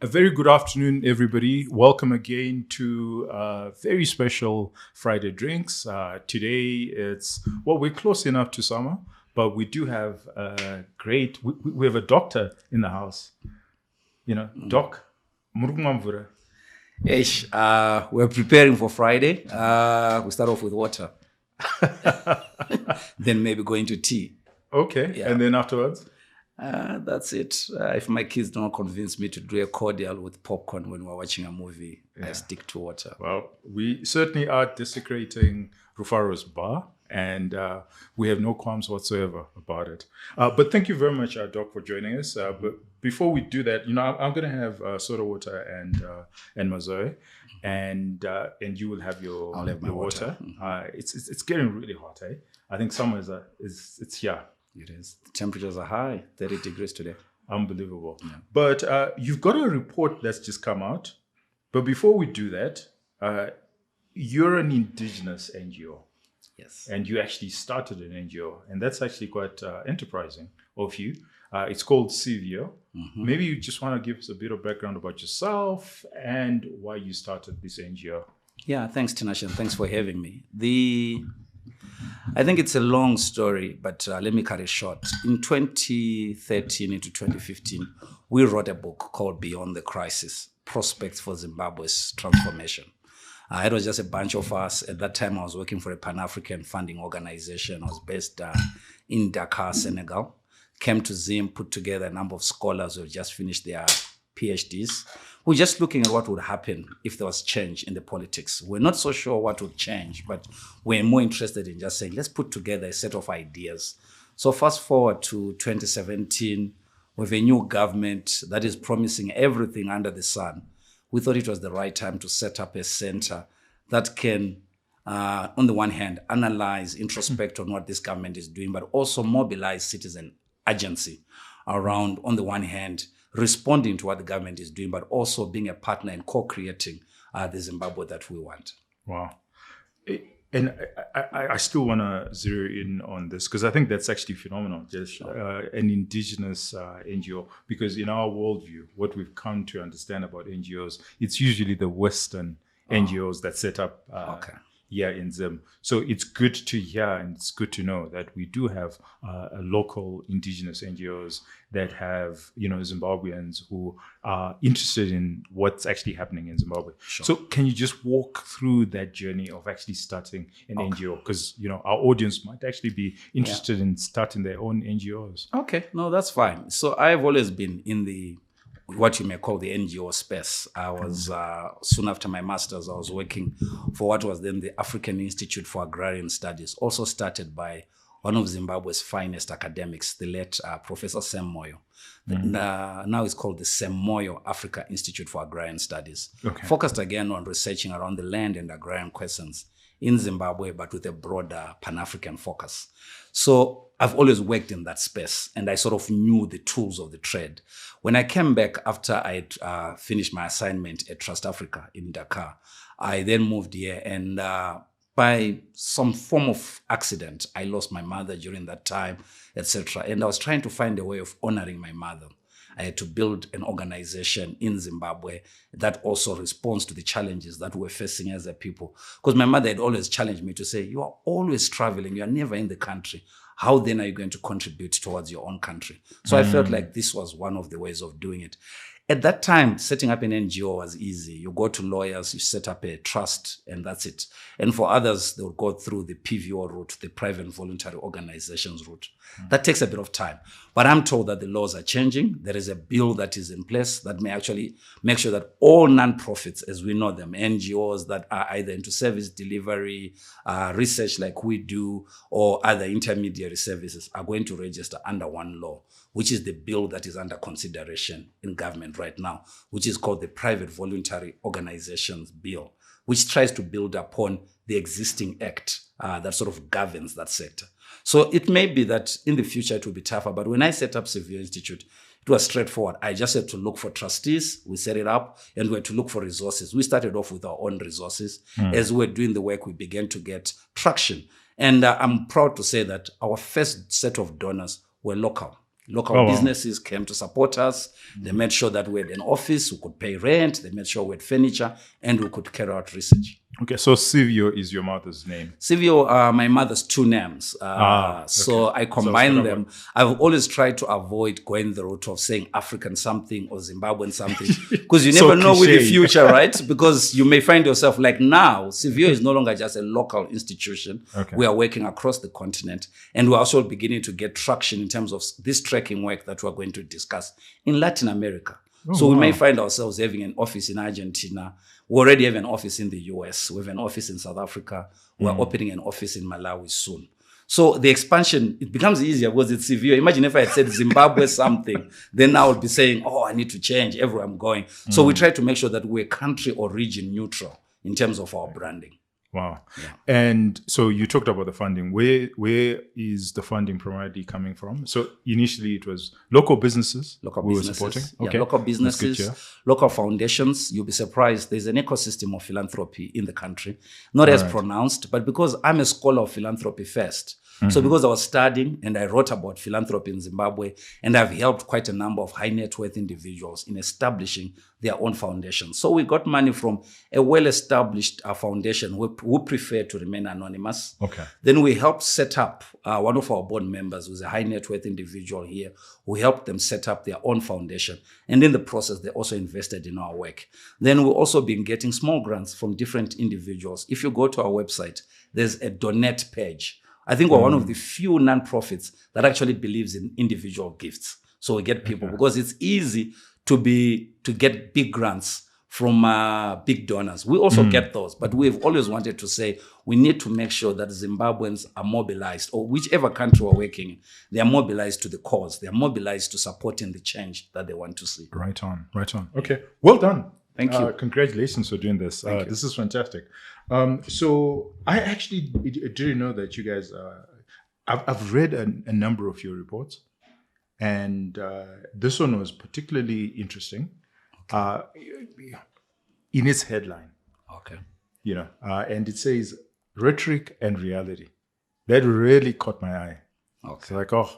A very good afternoon, everybody. Welcome again to very special Friday Drinks. Today we're close enough to summer, but we do have we have a doctor in the house. Doc, Murugumamvura. Ish, we're preparing for Friday. We start off with water, then maybe go into tea. Okay, yeah. And then afterwards? That's it. If my kids don't convince me to do a cordial with popcorn when we're watching a movie, I stick to water. Well, we certainly are desecrating Rufaro's bar, and we have no qualms whatsoever about it. But thank you very much, Doc, for joining us. But before we do that, I'm going to have soda water and mazoe, and you will have your water. Mm-hmm. It's getting really hot, eh? I think summer it's here. It is. The temperatures are high, 30 degrees today. Unbelievable. Yeah. But you've got a report that's just come out. But before we do that, you're an indigenous NGO. Yes. And you actually started an NGO. And that's actually quite enterprising of you. It's called CVO. Mm-hmm. Maybe you just want to give us a bit of background about yourself and why you started this NGO. Yeah, thanks, Tinashe, and thanks for having me. I think it's a long story, but let me cut it short. In 2013 into 2015, we wrote a book called Beyond the Crisis, Prospects for Zimbabwe's Transformation. It was just a bunch of us. At that time, I was working for a Pan-African funding organization. I was based in Dakar, Senegal. Came to Zim, put together a number of scholars who had just finished their PhDs. We're just looking at what would happen if there was change in the politics. We're not so sure what would change, but we're more interested in just saying, let's put together a set of ideas. So fast forward to 2017, with a new government that is promising everything under the sun, we thought it was the right time to set up a center that can, on the one hand, analyze, introspect on what this government is doing, but also mobilize citizen agency around, on the one hand, responding to what the government is doing, but also being a partner and co-creating the Zimbabwe that we want. Wow. And I still want to zero in on this because I think that's actually phenomenal, just an indigenous NGO, because in our worldview, what we've come to understand about NGOs, it's usually the Western NGOs that set up here in Zim. So it's good to hear and it's good to know that we do have a local indigenous NGOs that have, Zimbabweans who are interested in what's actually happening in Zimbabwe. Sure. So can you just walk through that journey of actually starting an NGO? Because, our audience might actually be interested in starting their own NGOs. Okay, no, that's fine. So I've always been in what you may call the NGO space. I was, soon after my master's, I was working for what was then the African Institute for Agrarian Studies, also started by one of Zimbabwe's finest academics, the late Professor Sam Moyo. Mm-hmm. Now it's called the Sam Moyo Africa Institute for Agrarian Studies. Okay. Focused again on researching around the land and agrarian questions in Zimbabwe, but with a broader Pan-African focus. So I've always worked in that space, and I sort of knew the tools of the trade. When I came back after I finished my assignment at Trust Africa in Dakar, I then moved here, and by some form of accident, I lost my mother during that time, etc. And I was trying to find a way of honoring my mother. I had to build an organization in Zimbabwe that also responds to the challenges that we're facing as a people. Because my mother had always challenged me to say, you are always traveling, you are never in the country. How then are you going to contribute towards your own country? So I felt like this was one of the ways of doing it. At that time, setting up an NGO was easy. You go to lawyers, you set up a trust, and that's it. And for others, they would go through the PVO route, the private voluntary organizations route. That takes a bit of time. But I'm told that the laws are changing. There is a bill that is in place that may actually make sure that all non-profits, as we know them, NGOs that are either into service delivery, research like we do, or other intermediary services are going to register under one law, which is the bill that is under consideration in government right now, which is called the Private Voluntary Organizations Bill, which tries to build upon the existing act that sort of governs that sector. So it may be that in the future it will be tougher, but when I set up Severe Institute, it was straightforward. I just had to look for trustees. We set it up, and we had to look for resources. We started off with our own resources. As we were doing the work, we began to get traction. And I'm proud to say that our first set of donors were local. Local businesses came to support us. They made sure that we had an office, we could pay rent. They made sure we had furniture, and we could carry out research. Okay, so Sivio is your mother's name. Sivio are my mother's two names. So I combine them. I've always tried to avoid going the route of saying African something or Zimbabwean something, because you never know with the future, right? Because you may find yourself like now, Sivio is no longer just a local institution. Okay. We are working across the continent, and we're also beginning to get traction in terms of this tracking work that we're going to discuss in Latin America. So we may find ourselves having an office in Argentina. We already have an office in the US. We have an office in South Africa. We're opening an office in Malawi soon. So the expansion, it becomes easier because it's severe. Imagine if I had said Zimbabwe something, then I would be saying, oh, I need to change everywhere I'm going. So we try to make sure that we're country or region neutral in terms of our branding. Wow. Yeah. And so you talked about the funding. Where is the funding primarily coming from? So initially it was local businesses we were supporting. Okay. Yeah, local businesses, local foundations. You'll be surprised. There's an ecosystem of philanthropy in the country. Not as pronounced, but because I'm a scholar of philanthropy first. So because I was studying and I wrote about philanthropy in Zimbabwe, and I've helped quite a number of high net worth individuals in establishing their own foundations. So we got money from a well-established foundation who prefer to remain anonymous. Okay. Then we helped set up one of our board members, who's a high net worth individual here, who helped them set up their own foundation. And in the process, they also invested in our work. Then we've also been getting small grants from different individuals. If you go to our website, there's a donate page. I think we're one of the few nonprofits that actually believes in individual gifts. So we get people because it's easy to get big grants from big donors. We also get those, but we've always wanted to say we need to make sure that Zimbabweans are mobilized, or whichever country we're working in, they are mobilized to the cause. They are mobilized to supporting the change that they want to see. Right on. Okay, well done. Thank you. Congratulations for doing this. This is fantastic. So I actually didn't know that you guys, I've read a number of your reports, and this one was particularly interesting in its headline. Okay. And it says Rhetoric and Reality. That really caught my eye. Okay. So like, oh,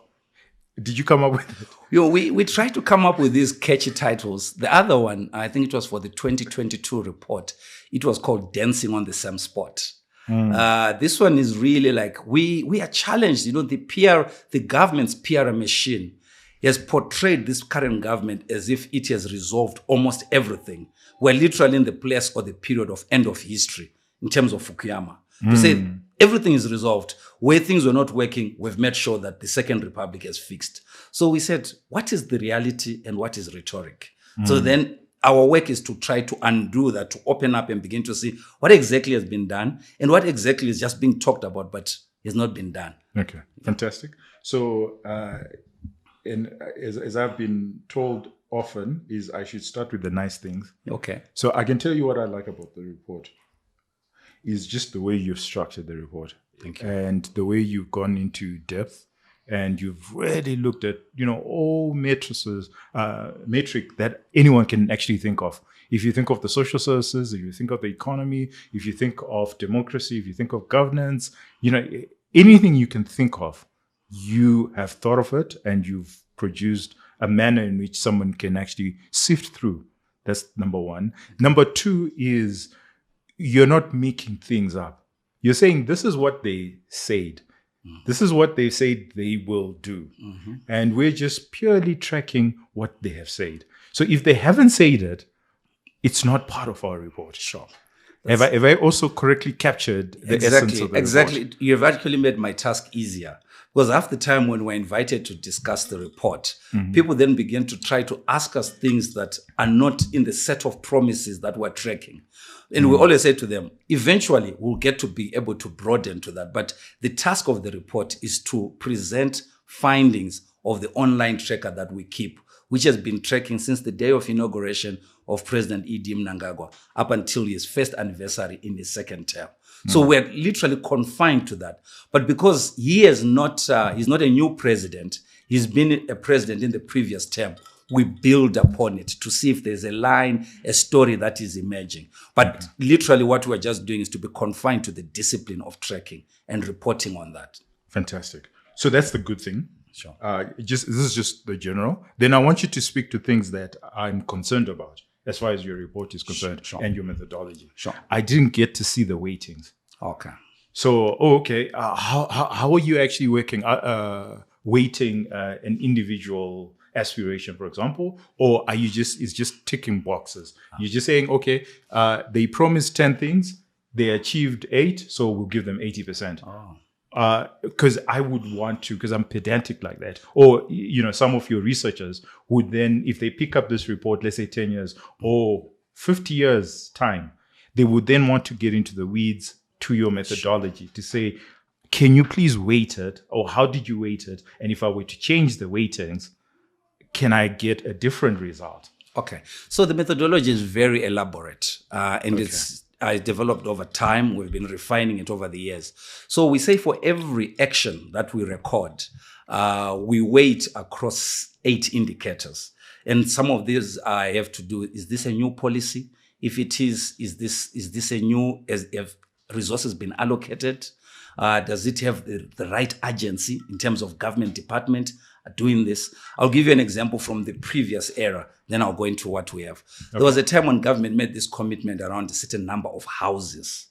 did you come up with it? We try to come up with these catchy titles. The other one, I think it was for the 2022 report. It was called Dancing on the Same Spot. This one is really like, we are challenged. The government's PR machine has portrayed this current government as if it has resolved almost everything. We're literally in the place or the period of end of history in terms of Fukuyama. To say everything is resolved. Where things were not working, we've made sure that the Second Republic has fixed. So we said, what is the reality and what is rhetoric? So then our work is to try to undo that, to open up and begin to see what exactly has been done and what exactly is just being talked about, but has not been done. Okay, fantastic. So, and as I've been told often, is I should start with the nice things. Okay. So I can tell you what I like about the report is just the way you've structured the report. Thank you. And the way you've gone into depth, and you've really looked at, all metric that anyone can actually think of. If you think of the social services, if you think of the economy, if you think of democracy, if you think of governance, anything you can think of, you have thought of it, and you've produced a manner in which someone can actually sift through. That's number one. Number two is you're not making things up. You're saying this is what they said. This is what they said they will do. And we're just purely tracking what they have said. So if they haven't said it, it's not part of our report. Sure. Have I also correctly captured the essence of the report? Exactly. You've actually made my task easier. Because half the time when we're invited to discuss the report, people then begin to try to ask us things that are not in the set of promises that we're tracking. And we always say to them, eventually we'll get to be able to broaden to that. But the task of the report is to present findings of the online tracker that we keep, which has been tracking since the day of inauguration of President E.D. Mnangagwa up until his first anniversary in his second term. So we're literally confined to that. But because he's not a new president, he's been a president in the previous term, we build upon it to see if there's a line, a story that is emerging. But literally what we're just doing is to be confined to the discipline of tracking and reporting on that. Fantastic. So that's the good thing. Sure. This is just the general. Then I want you to speak to things that I'm concerned about as far as your report is concerned Sure. and your methodology. Sure. I didn't get to see the weightings. Okay. So, okay, how are you actually weighting an individual aspiration, for example, or are you it's just ticking boxes? You're just saying, okay, they promised 10 things, they achieved 8, so we'll give them 80%. Because I would want to, because I'm pedantic like that. Or, some of your researchers would then, if they pick up this report, let's say 10 years or 50 years time, they would then want to get into the weeds to your methodology to say, can you please weight it? Or how did you weight it? And if I were to change the weightings, can I get a different result? Okay. So the methodology is very elaborate and it's developed over time. We've been refining it over the years. So we say for every action that we record, we weight across 8 indicators. And some of these I have to do, is this a new policy? If it is this a new, have resources been allocated? Does it have the right agency in terms of government department doing this? I'll give you an example from the previous era, then I'll go into what we have. Okay. There was a time when government made this commitment around a certain number of houses.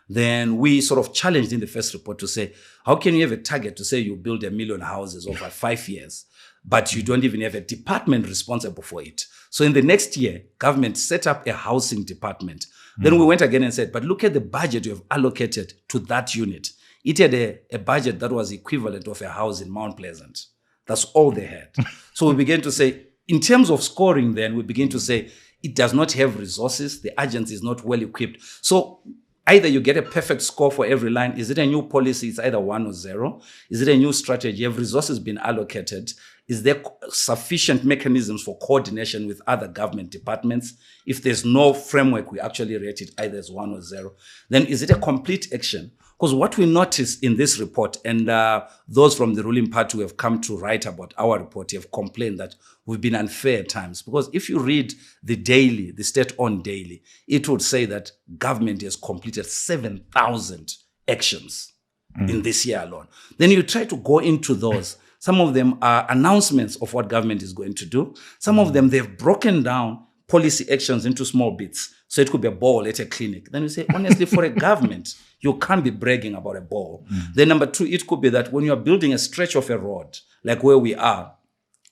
Then we sort of challenged in the first report to say, how can you have a target to say you build 1 million houses over 5 years, but you don't even have a department responsible for it? So in the next year, government set up a housing department. Then we went again and said, but look at the budget you have allocated to that unit. It had a budget that was equivalent of a house in Mount Pleasant. That's all they had. So we began to say, in terms of scoring then, we begin to say, it does not have resources. The agency is not well equipped. So either you get a perfect score for every line. Is it a new policy? It's either 1 or 0. Is it a new strategy? Have resources been allocated? Is there sufficient mechanisms for coordination with other government departments? If there's no framework, we actually rate it either as 1 or 0. Then is it a complete action? Because what we noticed in this report, and those from the ruling party who have come to write about our report have complained that we've been unfair at times. Because if you read the state-owned daily, it would say that government has completed 7,000 actions in this year alone. Then you try to go into those. Some of them are announcements of what government is going to do. Some of them, they've broken down policy actions into small bits. So it could be a ball at a clinic. Then you say, honestly, for a government, you can't be bragging about a ball. Then number 2, it could be that when you're building a stretch of a road, like where we are,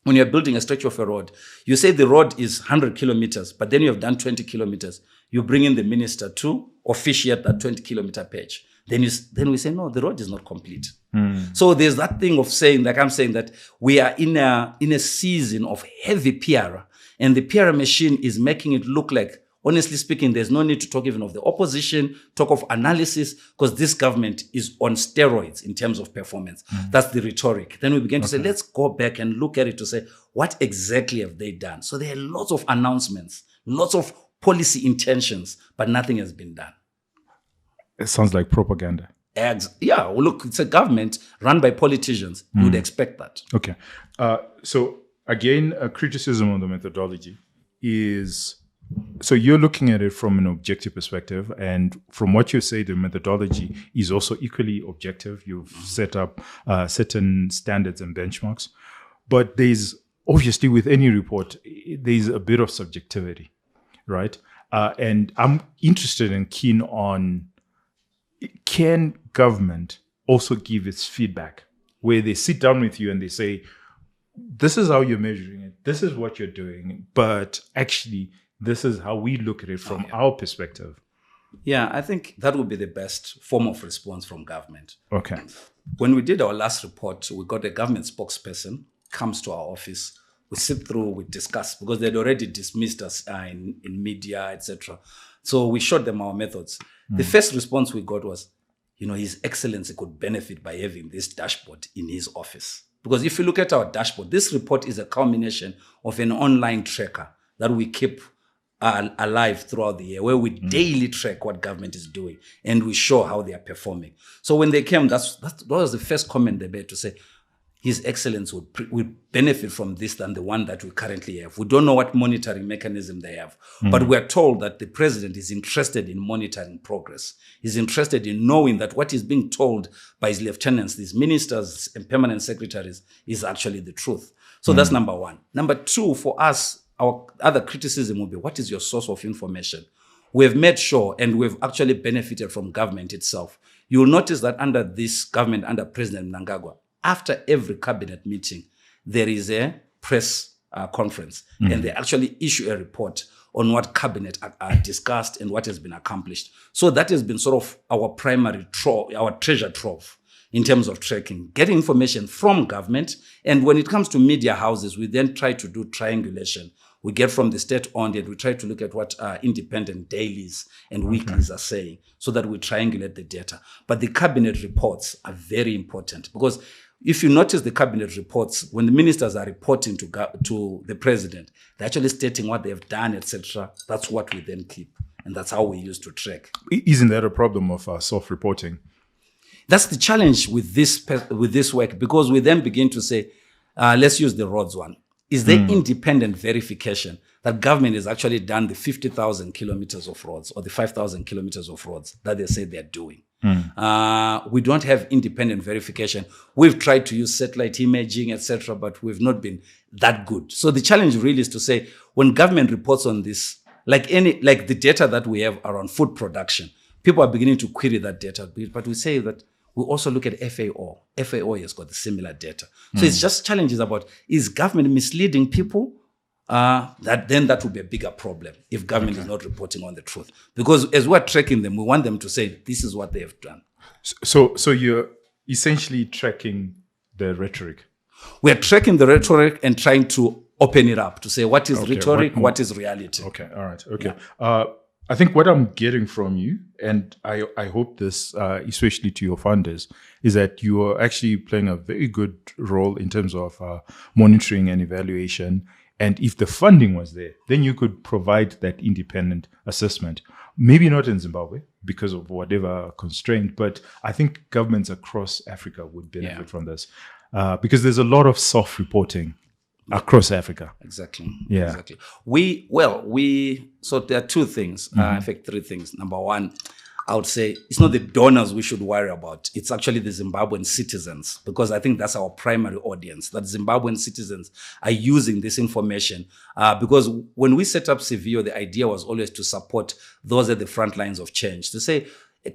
when you're building a stretch of a road, you say the road is 100 kilometers, but then you have done 20 kilometers. You bring in the minister to officiate that 20-kilometer patch. Then we say, no, the road is not complete. So there's that thing of saying, like I'm saying, that we are in a season of heavy PR, and the PR machine is making it look like, honestly speaking, there's no need to talk even of the opposition, talk of analysis, because this government is on steroids in terms of performance. That's the rhetoric. Then we begin to say, let's go back and look at it to say, what exactly have they done? So there are lots of announcements, lots of policy intentions, but nothing has been done. It sounds like propaganda. Yeah, well, look, it's a government run by politicians. You would expect that. Okay. So again, a criticism on the methodology is, so you're looking at it from an objective perspective, and from what you say, the methodology is also equally objective. You've set up certain standards and benchmarks, but there's obviously, with any report, there's a bit of subjectivity, right? And I'm interested and keen on, can government also give its feedback, where they sit down with you and they say, this is how you're measuring it, this is what you're doing, but actually, this is how we look at it from our perspective. Yeah, I think that would be the best form of response from government. Okay. When we did our last report, we got a government spokesperson, comes to our office, we sit through, we discuss, because they'd already dismissed us in media, etc. So we showed them our methods. The first response we got was, His Excellency could benefit by having this dashboard in his office. Because if you look at our dashboard, this report is a culmination of an online tracker that we keep alive throughout the year, where we daily track what government is doing and we show how they are performing. So when they came, that was the first comment they made, to say, His Excellency would benefit from this than the one that we currently have. We don't know what monitoring mechanism they have, but we're told that the president is interested in monitoring progress. He's interested in knowing that what is being told by his lieutenants, these ministers and permanent secretaries, is actually the truth. So that's number one. Number two, for us, our other criticism would be, what is your source of information? We've made sure, and we've actually benefited from government itself. You will notice that under this government, under President Mnangagwa, after every cabinet meeting, there is a press conference, and they actually issue a report on what cabinet discussed and what has been accomplished. So that has been sort of our primary our treasure trove in terms of tracking, getting information from government. And when it comes to media houses, we then try to do triangulation. We get from the state-owned, and we try to look at what independent dailies and weeklies are saying, so that we triangulate the data. But the cabinet reports are very important, because if you notice the cabinet reports, when the ministers are reporting to the president, they're actually stating what they've done, etc. That's what we then keep, and that's how we use to track. Isn't that a problem of self-reporting? That's the challenge with this work, because we then begin to say, let's use the roads one. Is there independent verification that government has actually done the 50,000 kilometers of roads or the 5,000 kilometers of roads that they say they're doing? We don't have independent verification. We've tried to use satellite imaging, etc., but we've not been that good. So the challenge really is to say, when government reports on this, like the data that we have around food production, people are beginning to query that data, but we say that we also look at FAO. FAO has got the similar data. So it's just challenges about, is government misleading people? That would be a bigger problem if government is not reporting on the truth. Because as we're tracking them, we want them to say, this is what they have done. So you're essentially tracking the rhetoric. We're tracking the rhetoric and trying to open it up to say, what is rhetoric, what is reality? Okay, all right, okay. Yeah. I think what I'm getting from you, and I hope this, especially to your funders, is that you are actually playing a very good role in terms of monitoring and evaluation. And if the funding was there, then you could provide that independent assessment. Maybe not in Zimbabwe because of whatever constraint, but I think governments across Africa would benefit from this because there's a lot of self-reporting across Africa. Exactly. Yeah. Exactly. So there are two things, in fact, three things. Number one, I would say it's not the donors we should worry about. It's actually the Zimbabwean citizens, because I think that's our primary audience, that Zimbabwean citizens are using this information. Because when we set up CVO, the idea was always to support those at the front lines of change, to say,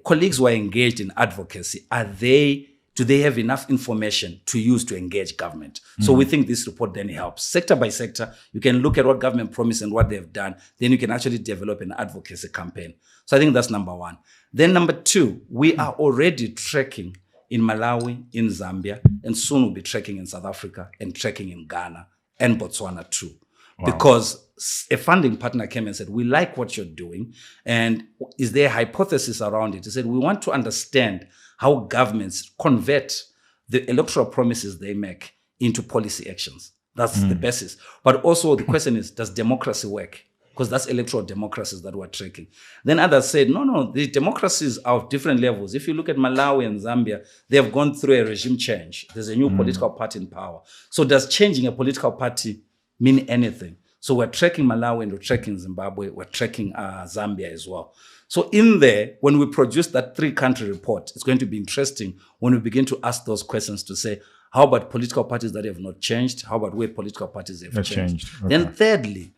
colleagues who are engaged in advocacy, do they have enough information to use to engage government? So we think this report then helps. Sector by sector, you can look at what government promised and what they've done. Then you can actually develop an advocacy campaign. So I think that's number one. Then number two, we are already tracking in Malawi, in Zambia, and soon we'll be tracking in South Africa and tracking in Ghana and Botswana too. Wow. Because a funding partner came and said, we like what you're doing. And is there a hypothesis around it? He said, we want to understand how governments convert the electoral promises they make into policy actions. That's the basis. But also the question is, does democracy work? Because that's electoral democracies that we're tracking. Then others said, no, the democracies are of different levels. If you look at Malawi and Zambia, they have gone through a regime change. There's a new political party in power. So does changing a political party mean anything? So we're tracking Malawi and we're tracking Zimbabwe, we're tracking Zambia as well. So in there, when we produce that 3-country report, it's going to be interesting when we begin to ask those questions to say, how about political parties that have not changed? How about where political parties have changed? Okay. Then thirdly,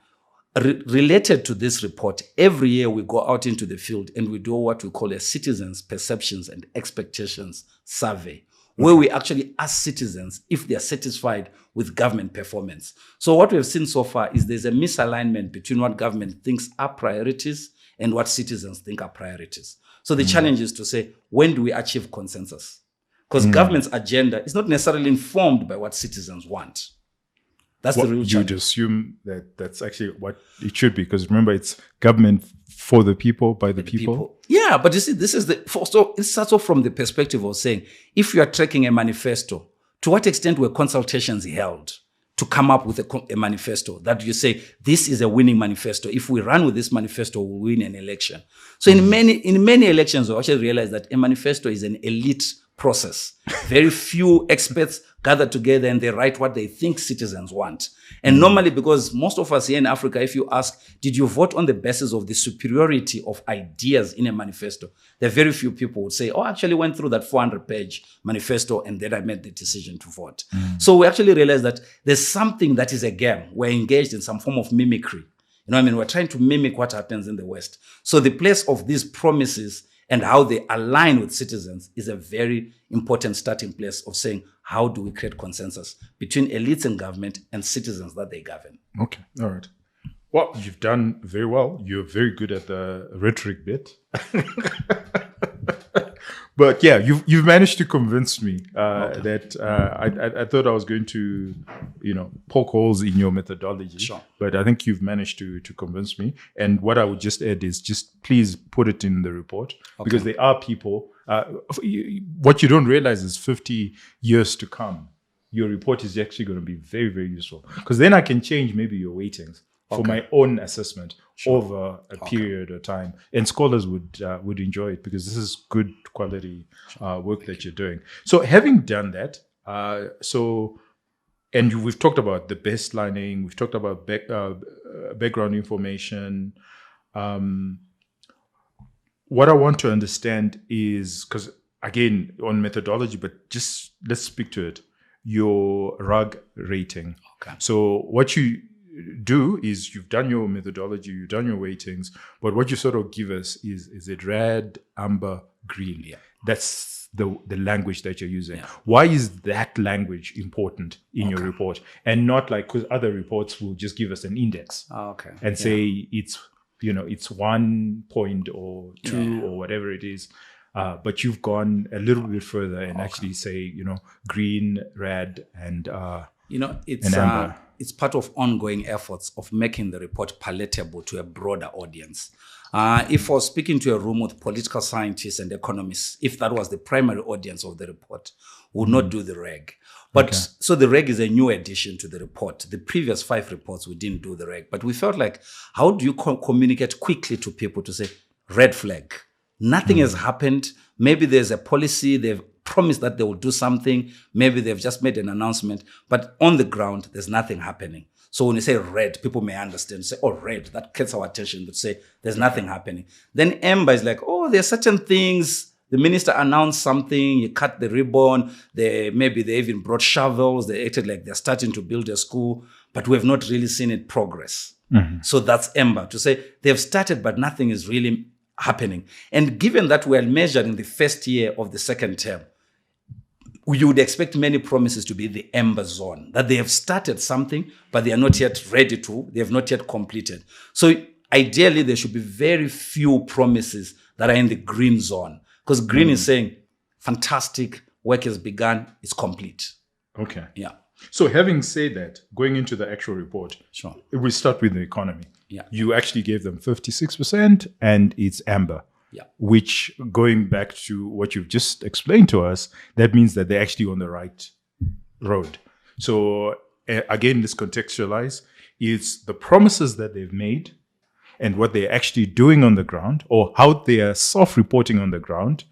related to this report, every year we go out into the field and we do what we call a citizens' perceptions and expectations survey, where we actually ask citizens if they are satisfied with government performance. So what we've seen so far is there's a misalignment between what government thinks are priorities and what citizens think are priorities. So the challenge is to say, when do we achieve consensus? Because government's agenda is not necessarily informed by what citizens want. That's the real challenge. You'd assume that that's actually what it should be, because remember, it's government for the people, by the people. Yeah, but you see, this is so it starts off from the perspective of saying, if you are tracking a manifesto, to what extent were consultations held to come up with a manifesto that you say, this is a winning manifesto. If we run with this manifesto, we'll win an election. So in many elections, we actually realize that a manifesto is an elite process. Very few experts gather together and they write what they think citizens want. And normally, because most of us here in Africa, if you ask, did you vote on the basis of the superiority of ideas in a manifesto? There are very few people would say, oh, I actually went through that 400-page manifesto and then I made the decision to vote. So we actually realized that there's something that is a game. We're engaged in some form of mimicry. You know what I mean? We're trying to mimic what happens in the West. So the place of these promises and how they align with citizens is a very important starting place of saying, how do we create consensus between elites in government and citizens that they govern? Okay, all right. Well, you've done very well. You're very good at the rhetoric bit. But yeah, you've managed to convince me that I thought I was going to, poke holes in your methodology. Sure. But I think you've managed to convince me. And what I would just add is just please put it in the report because there are people. What you don't realize is 50 years to come, your report is actually going to be very, very useful because then I can change maybe your weightings for my own assessment over a period of time, and scholars would enjoy it because this is good quality work that you're doing. So, having done that, we've talked about the baselining, we've talked about background information. What I want to understand is, because again on methodology, but just let's speak to it. Your RUG rating. Okay. So what you do is you've done your methodology, you've done your weightings, but what you sort of give us is it red, amber, green. Yeah. That's the language that you're using. Yeah. Why is that language important in your report and not like, because other reports will just give us an index and say it's 1 point or 2 or whatever it is. But you've gone a little bit further and actually say, green, red, and it's part of ongoing efforts of making the report palatable to a broader audience. If I was speaking to a room with political scientists and economists, if that was the primary audience of the report, we would not do the reg. But so the reg is a new addition to the report. The previous 5 reports, we didn't do the reg. But we felt like, how do you communicate quickly to people to say, red flag? Nothing has happened. Maybe there's a policy. They've promised that they will do something. Maybe they've just made an announcement. But on the ground, there's nothing happening. So when you say red, people may understand. Say, oh, red, that gets our attention. But say, there's nothing happening. Then amber is like, oh, there are certain things. The minister announced something. You cut the ribbon. Maybe they even brought shovels. They acted like they're starting to build a school. But we have not really seen it progress. So that's amber. To say they've started, but nothing is really happening. And given that we are measuring the first year of the second term, you would expect many promises to be the amber zone, that they have started something, but they are not yet ready to, they have not yet completed. So ideally, there should be very few promises that are in the green zone, because green is saying, fantastic, work has begun, it's complete. Okay. Yeah. So having said that, going into the actual report, we start with the economy. Yeah. You actually gave them 56% and it's amber. Yeah. Which, going back to what you've just explained to us, that means that they're actually on the right road. So again, let's contextualize. It's the promises that they've made and what they're actually doing on the ground, or how they are self-reporting on the ground.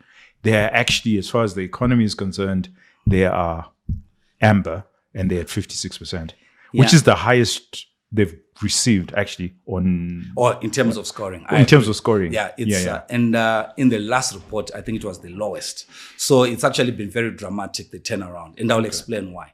They are actually, as far as the economy is concerned, they are amber and they're at 56%, which is the highest they've received actually on, or in terms of scoring. In terms of scoring. Yeah, it's and in the last report, I think it was the lowest. So it's actually been very dramatic, the turnaround, and I'll explain why.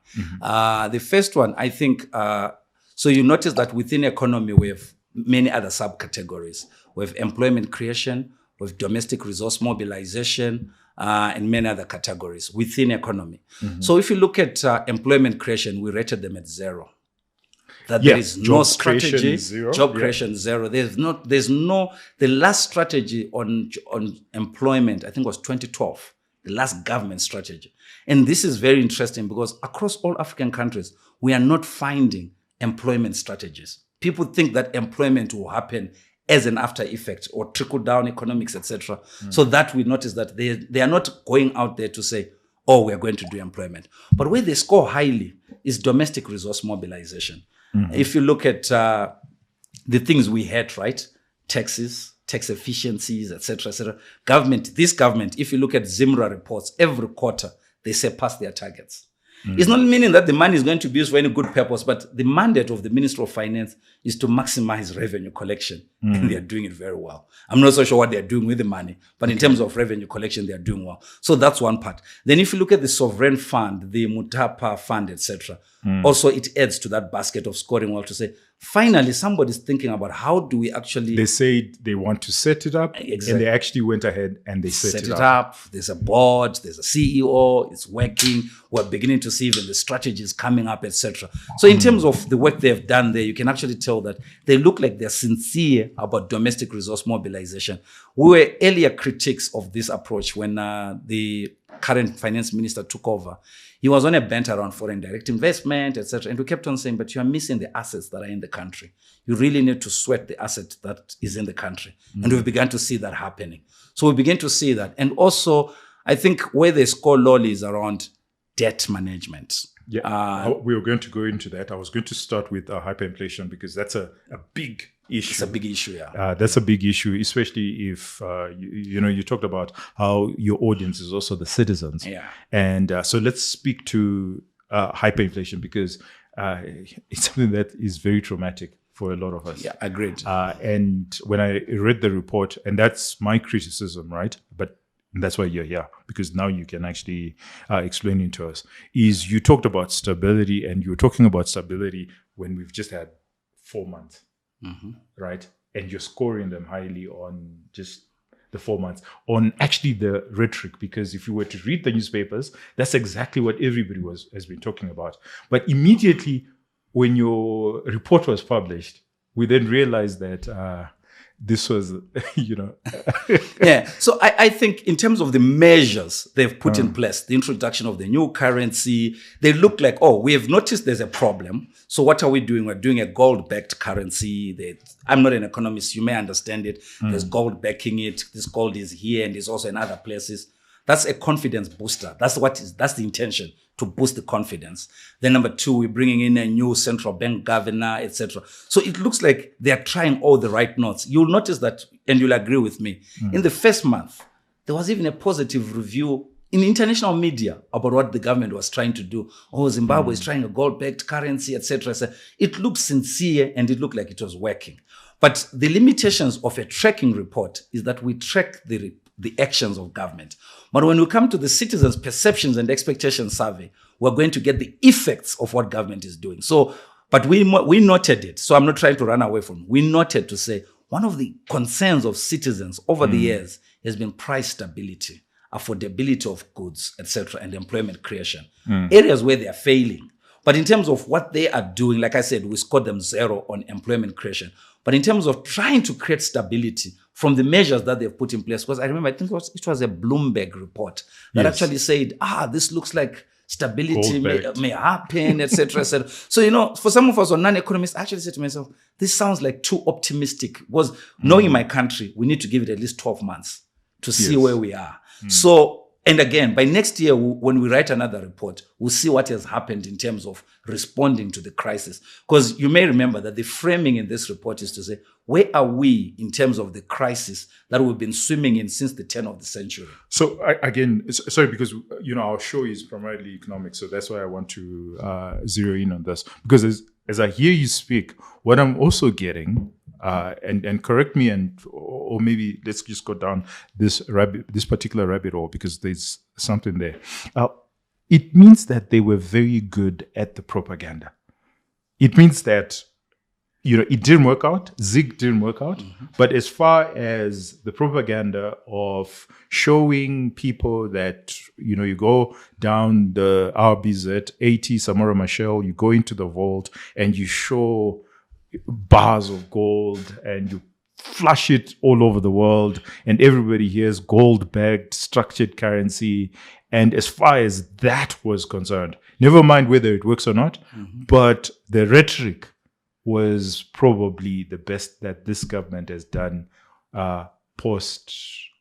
The first one, I think, so you notice that within economy we have many other subcategories. We have employment creation, we have domestic resource mobilization, and many other categories within economy. So if you look at employment creation, we rated them at 0. That there is no strategy, job creation 0. There's no, the last strategy on employment, I think was 2012, the last government strategy. And this is very interesting because across all African countries, we are not finding employment strategies. People think that employment will happen as an after effect or trickle down economics, etc. So that we notice that they are not going out there to say, oh, we are going to do employment. But where they score highly is domestic resource mobilization. If you look at the things we had, right? Taxes, tax efficiencies, etc., etc. This government, if you look at ZIMRA reports, every quarter, they surpass their targets. It's not meaning that the money is going to be used for any good purpose, but the mandate of the Ministry of Finance is to maximize revenue collection. And they are doing it very well. I'm not so sure what they're doing with the money, but in terms of revenue collection, they are doing well. So that's one part. Then if you look at the sovereign fund, the Mutapa fund, etc., also it adds to that basket of scoring well to say, finally, somebody's thinking about how do we actually... They said they want to set it up, Exactly. and they actually went ahead and they set it up. up. There's a board, there's a CEO, it's working. We're beginning to see even the strategies coming up, etc. So in terms of the work they've done there, you can actually tell that they look like they're sincere about domestic resource mobilization. We were earlier critics of this approach when the current finance minister took over. He was on a bent around foreign direct investment, etc. And we kept on saying, but you are missing the assets that are in the country. You really need to sweat the asset that is in the country. And we've begun to see that happening. So we begin to see that. And also, I think where they score low is around debt management. Yeah, we were going to go into that. I was going to start with hyperinflation because that's a big issue. It's a big issue, yeah. That's a big issue, especially if, you talked about how your audience is also the citizens. Yeah. And so let's speak to hyperinflation because it's something that is very traumatic for a lot of us. Yeah, agreed. And when I read the report, and that's my criticism, right? But that's why you're here, because now you can actually explain it to us, is you talked about stability, and you were talking about stability when we've just had 4 months, right? And you're scoring them highly on just the 4 months, on actually the rhetoric, because if you were to read the newspapers, that's exactly what everybody has been talking about. But immediately when your report was published, we then realized that this was, Yeah. So I think in terms of the measures they've put in place, the introduction of the new currency, they look like, we have noticed there's a problem. So what are we doing? We're doing a gold-backed currency. I'm not an economist. You may understand it. There's gold backing it. This gold is here and is also in other places. That's a confidence booster. That's the intention, to boost the confidence. Then number two, we're bringing in a new central bank governor, etc. So it looks like they are trying all the right notes. You'll notice that, and you'll agree with me, in the first month, there was even a positive review in international media about what the government was trying to do. Zimbabwe is trying a gold-backed currency, etc. So it looked sincere and it looked like it was working. But the limitations of a tracking report is that we track the actions of government. But when we come to the citizens' perceptions and expectations survey, we're going to get the effects of what government is doing. So, but we noted it. So I'm not trying to run away from it. We noted to say one of the concerns of citizens over the years has been price stability, affordability of goods, etc., and employment creation. Areas where they are failing. But in terms of what they are doing, like I said, we scored them 0 on employment creation. But in terms of trying to create stability from the measures that they've put in place, because I remember, I think it was a Bloomberg report that actually said, this looks like stability may happen, etc., etc. So, for some of us or non-economists, I actually said to myself, this sounds like too optimistic. Because knowing my country, we need to give it at least 12 months to see where we are. So, and again, by next year, when we write another report, we'll see what has happened in terms of responding to the crisis. Because you may remember that the framing in this report is to say, where are we in terms of the crisis that we've been swimming in since the turn of the century? So sorry, because our show is primarily economics, so that's why I want to zero in on this. Because as I hear you speak, what I'm also getting, and correct me, or maybe let's just go down this particular rabbit hole, because there's something there. It means that they were very good at the propaganda. It means that it didn't work out. Zig didn't work out. But as far as the propaganda of showing people that, you go down the RBZ, 80 Samora Machel, you go into the vault and you show bars of gold and you flush it all over the world and everybody hears gold-backed structured currency. And as far as that was concerned, never mind whether it works or not, but the rhetoric was probably the best that this government has done post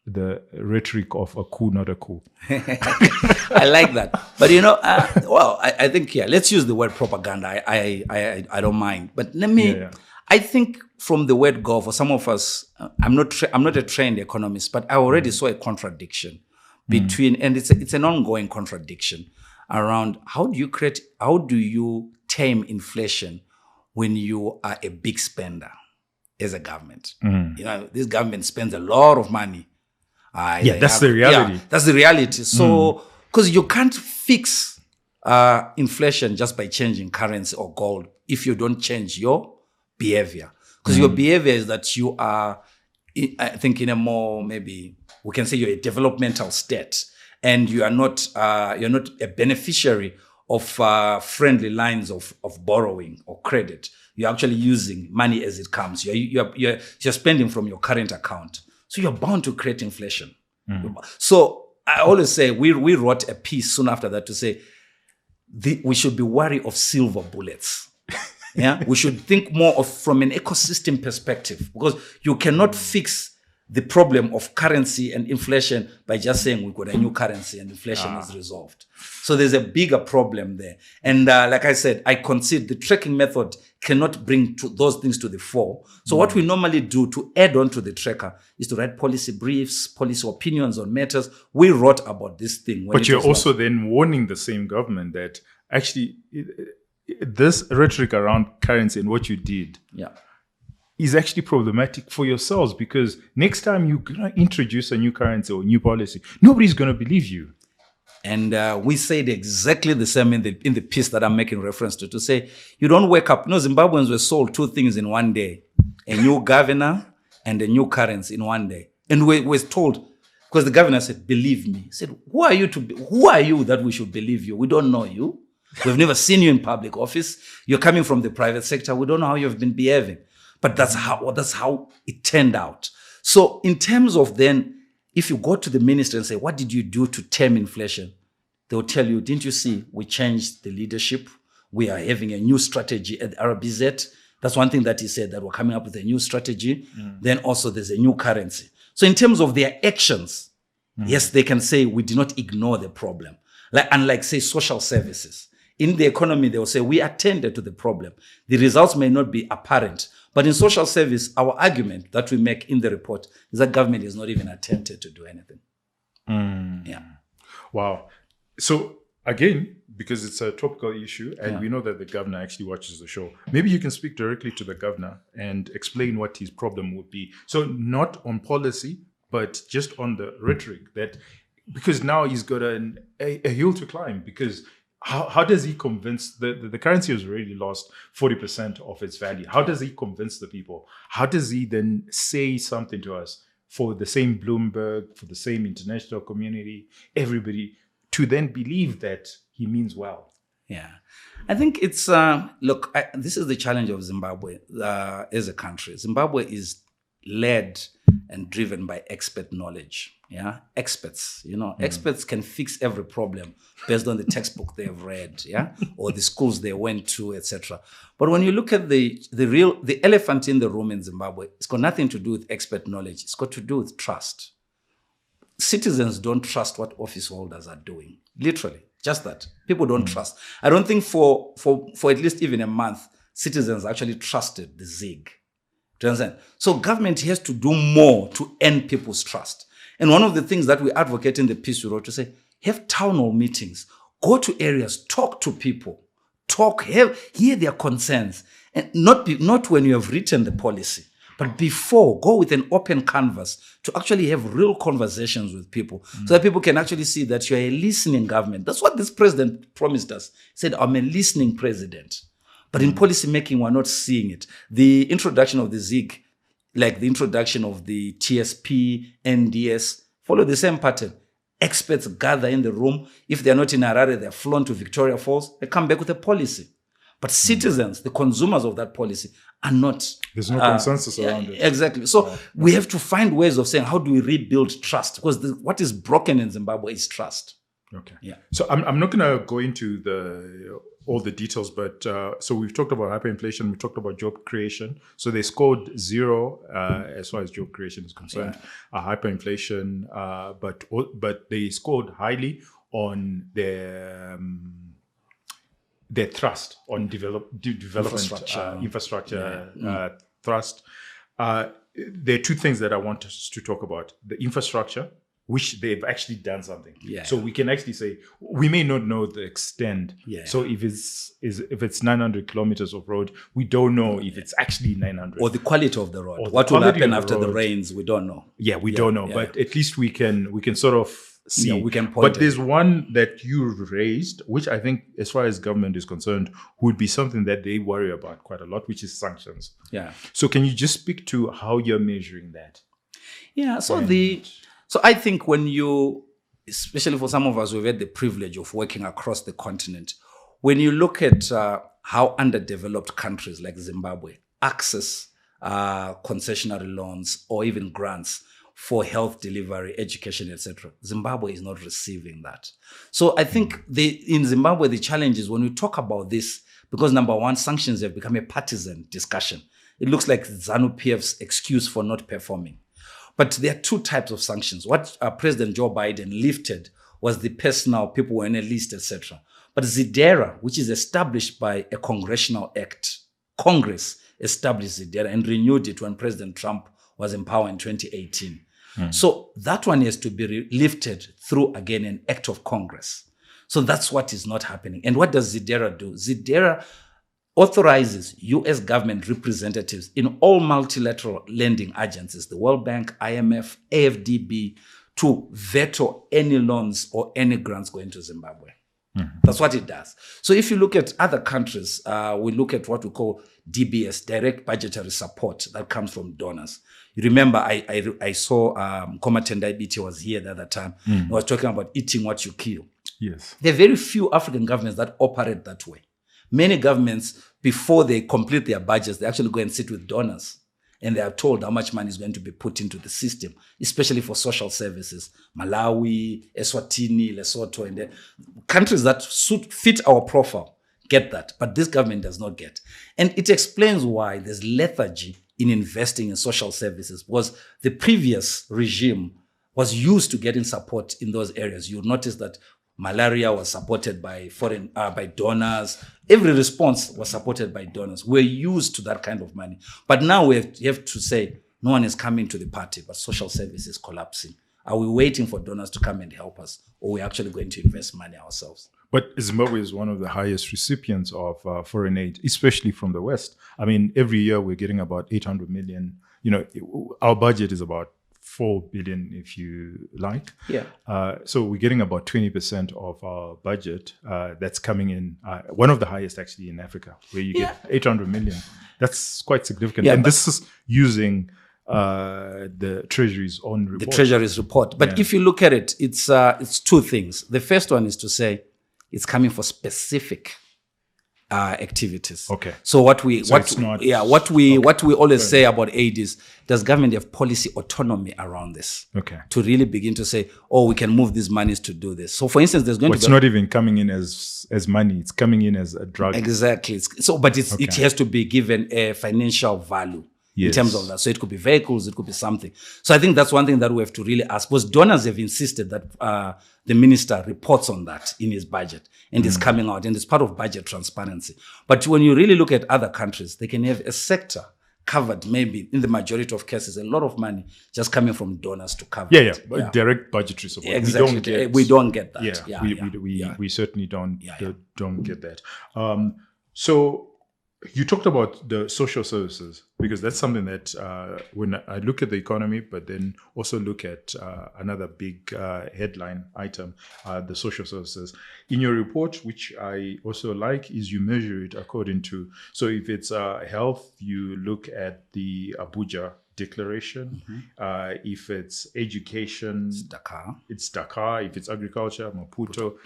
the rhetoric of a coup, not a coup. I like that. But, I think, let's use the word propaganda. I don't mind. But let me, I think from the word go, for some of us, I'm not a trained economist, but I already saw a contradiction between, and it's an ongoing contradiction. around how do you tame inflation when you are a big spender as a government. This government spends a lot of money. That's the reality. Yeah, that's the reality. So, because you can't fix inflation just by changing currency or gold if you don't change your behavior. Because your behavior is that you are, I think, in a more, maybe we can say you're a developmental state, and you are not a beneficiary of friendly lines of borrowing or credit. You're actually using money as it comes. You're spending from your current account. So you're bound to create inflation. So I always say, we wrote a piece soon after that to say, we should be wary of silver bullets. Yeah, we should think more of from an ecosystem perspective, because you cannot fix the problem of currency and inflation by just saying we've got a new currency and inflation is resolved. So there's a bigger problem there. And like I said, I concede the tracking method cannot bring those things to the fore. So what we normally do to add on to the tracker is to write policy briefs, policy opinions on matters. We wrote about this thing. But you're also then warning the same government that actually this rhetoric around currency and what you did is actually problematic for yourselves, because next time you're going to introduce a new currency or new policy, nobody's going to believe you. And we said exactly the same in the piece that I'm making reference to say, you don't wake up. Zimbabweans were sold two things in one day, a new governor and a new currency in one day. And we were told, because the governor said, believe me. He said, who are you that we should believe you? We don't know you. We've never seen you in public office. You're coming from the private sector. We don't know how you've been behaving. But that's how it turned out. So in terms of then, if you go to the minister and say, what did you do to tame inflation? They'll tell you, didn't you see we changed the leadership? We are having a new strategy at RBZ. That's one thing that he said, that we're coming up with a new strategy. Then also there's a new currency. So in terms of their actions, yes, they can say we did not ignore the problem. Unlike, say, social services. In the economy, they will say we attended to the problem. The results may not be apparent. But in social service, our argument that we make in the report is that government is not even attempted to do anything. Yeah. Wow. So again, because it's a topical issue and we know that the governor actually watches the show, maybe you can speak directly to the governor and explain what his problem would be. So not on policy, but just on the rhetoric, that because now he's got a hill to climb, because how does he convince the currency has already lost 40% of its value? How does he convince the people? How does he then say something to us for the same Bloomberg, for the same international community, everybody, to then believe that he means well? Yeah, I think it's, this is the challenge of Zimbabwe as a country. Zimbabwe is led and driven by expert knowledge. Yeah, experts. Experts can fix every problem based on the textbook they've read, or the schools they went to, etc. But when you look at the elephant in the room in Zimbabwe, it's got nothing to do with expert knowledge. It's got to do with trust. Citizens don't trust what office holders are doing. Literally, just that. People don't trust. I don't think for at least even a month, citizens actually trusted the ZIG. Do you understand? So government has to do more to earn people's trust. And one of the things that we advocate in the piece we wrote to say, have town hall meetings, go to areas, talk to people, hear their concerns, and not when you have written the policy, but before, go with an open canvas to actually have real conversations with people, so that people can actually see that you're a listening government. That's what this president promised us. He said, I'm a listening president. But in policy making, we're not seeing it. The introduction of the ZIG, like the introduction of the TSP, NDS, follow the same pattern. Experts gather in the room. If they're not in Harare, they're flown to Victoria Falls. They come back with a policy. But citizens, the consumers of that policy, are not. There's no consensus around it. Exactly. So we have to find ways of saying, how do we rebuild trust? Because what is broken in Zimbabwe is trust. Okay. Yeah. So I'm not going to go into all the details, but so we've talked about hyperinflation, we talked about job creation. So they scored 0 as far as job creation is concerned. Hyperinflation, but they scored highly on their thrust on development infrastructure thrust. There are two things that I want us to talk about: the infrastructure, which they've actually done something. Yeah. So we can actually say we may not know the extent. Yeah. So if it's 900 kilometers of road, we don't know if it's actually 900. Or the quality of the road. Or the What will quality happen of the after the road. rains, we don't know. Yeah, we don't know, but at least we can sort of see. Yeah, we can point but at there's one that you raised, which I think, as far as government is concerned, would be something that they worry about quite a lot, which is sanctions. Yeah. So can you just speak to how you're measuring that? Yeah. So I think when you, especially for some of us who've had the privilege of working across the continent, when you look at how underdeveloped countries like Zimbabwe access concessionary loans or even grants for health delivery, education, etc., Zimbabwe is not receiving that. So I think in Zimbabwe, the challenge is when we talk about this, because number one, sanctions have become a partisan discussion. It looks like ZANU-PF's excuse for not performing. But there are two types of sanctions. What President Joe Biden lifted was the personal, people were on a list, etc. But ZIDERA, which is established by a congressional act, Congress established ZIDERA and renewed it when President Trump was in power in 2018. So that one has to be lifted through, again, an act of Congress. So that's what is not happening. And what does ZIDERA do? ZIDERA authorizes U.S. government representatives in all multilateral lending agencies, the World Bank, IMF, AFDB, to veto any loans or any grants going to Zimbabwe. That's what it does. So if you look at other countries, we look at what we call DBS, direct budgetary support that comes from donors. You remember I saw Komatenda Ibiti was here the other time. He was talking about eating what you kill. Yes. There are very few African governments that operate that way. Many governments, before they complete their budgets, they actually go and sit with donors. And they are told how much money is going to be put into the system, especially for social services. Malawi, Eswatini, Lesotho, and the countries that fit our profile get that. But this government does not get. And it explains why there's lethargy in investing in social services, because the previous regime was used to getting support in those areas. You'll notice that malaria was supported by by donors. Every response was supported by donors. We're used to that kind of money. But now you have to say, no one is coming to the party, but social service is collapsing. Are we waiting for donors to come and help us, or are we actually going to invest money ourselves? But Zimbabwe is one of the highest recipients of foreign aid, especially from the West. I mean, every year we're getting about 800 million. You know, our budget is about 4 billion, if you like. Yeah. So we're getting about 20% of our budget that's coming in. One of the highest actually in Africa, where you get 800 million. That's quite significant. Yeah, and this is using the Treasury's own report. The Treasury's report. But if you look at it, it's two things. The first one is to say it's coming for specific activities. Okay. So what we always say about aid is, does government have policy autonomy around this? Okay. To really begin to say, oh, we can move these monies to do this. So for instance, there's going to be... It's not even coming in as money. It's coming in as a drug. Exactly. So, but it has to be given a financial value. In terms of that. So it could be vehicles, it could be something. So I think that's one thing that we have to really ask, because donors have insisted that the minister reports on that in his budget, and it's coming out, and it's part of budget transparency. But when you really look at other countries, they can have a sector covered, maybe in the majority of cases, a lot of money just coming from donors to cover it. But direct budgetary support. Exactly. We don't get that. We certainly don't get that. So you talked about the social services, because that's something that when I look at the economy, but then also look at another big headline item, the social services. In your report, which I also like, is you measure it according to, so if it's health, you look at the Abuja Declaration. If it's education, it's Dakar. If it's agriculture, Maputo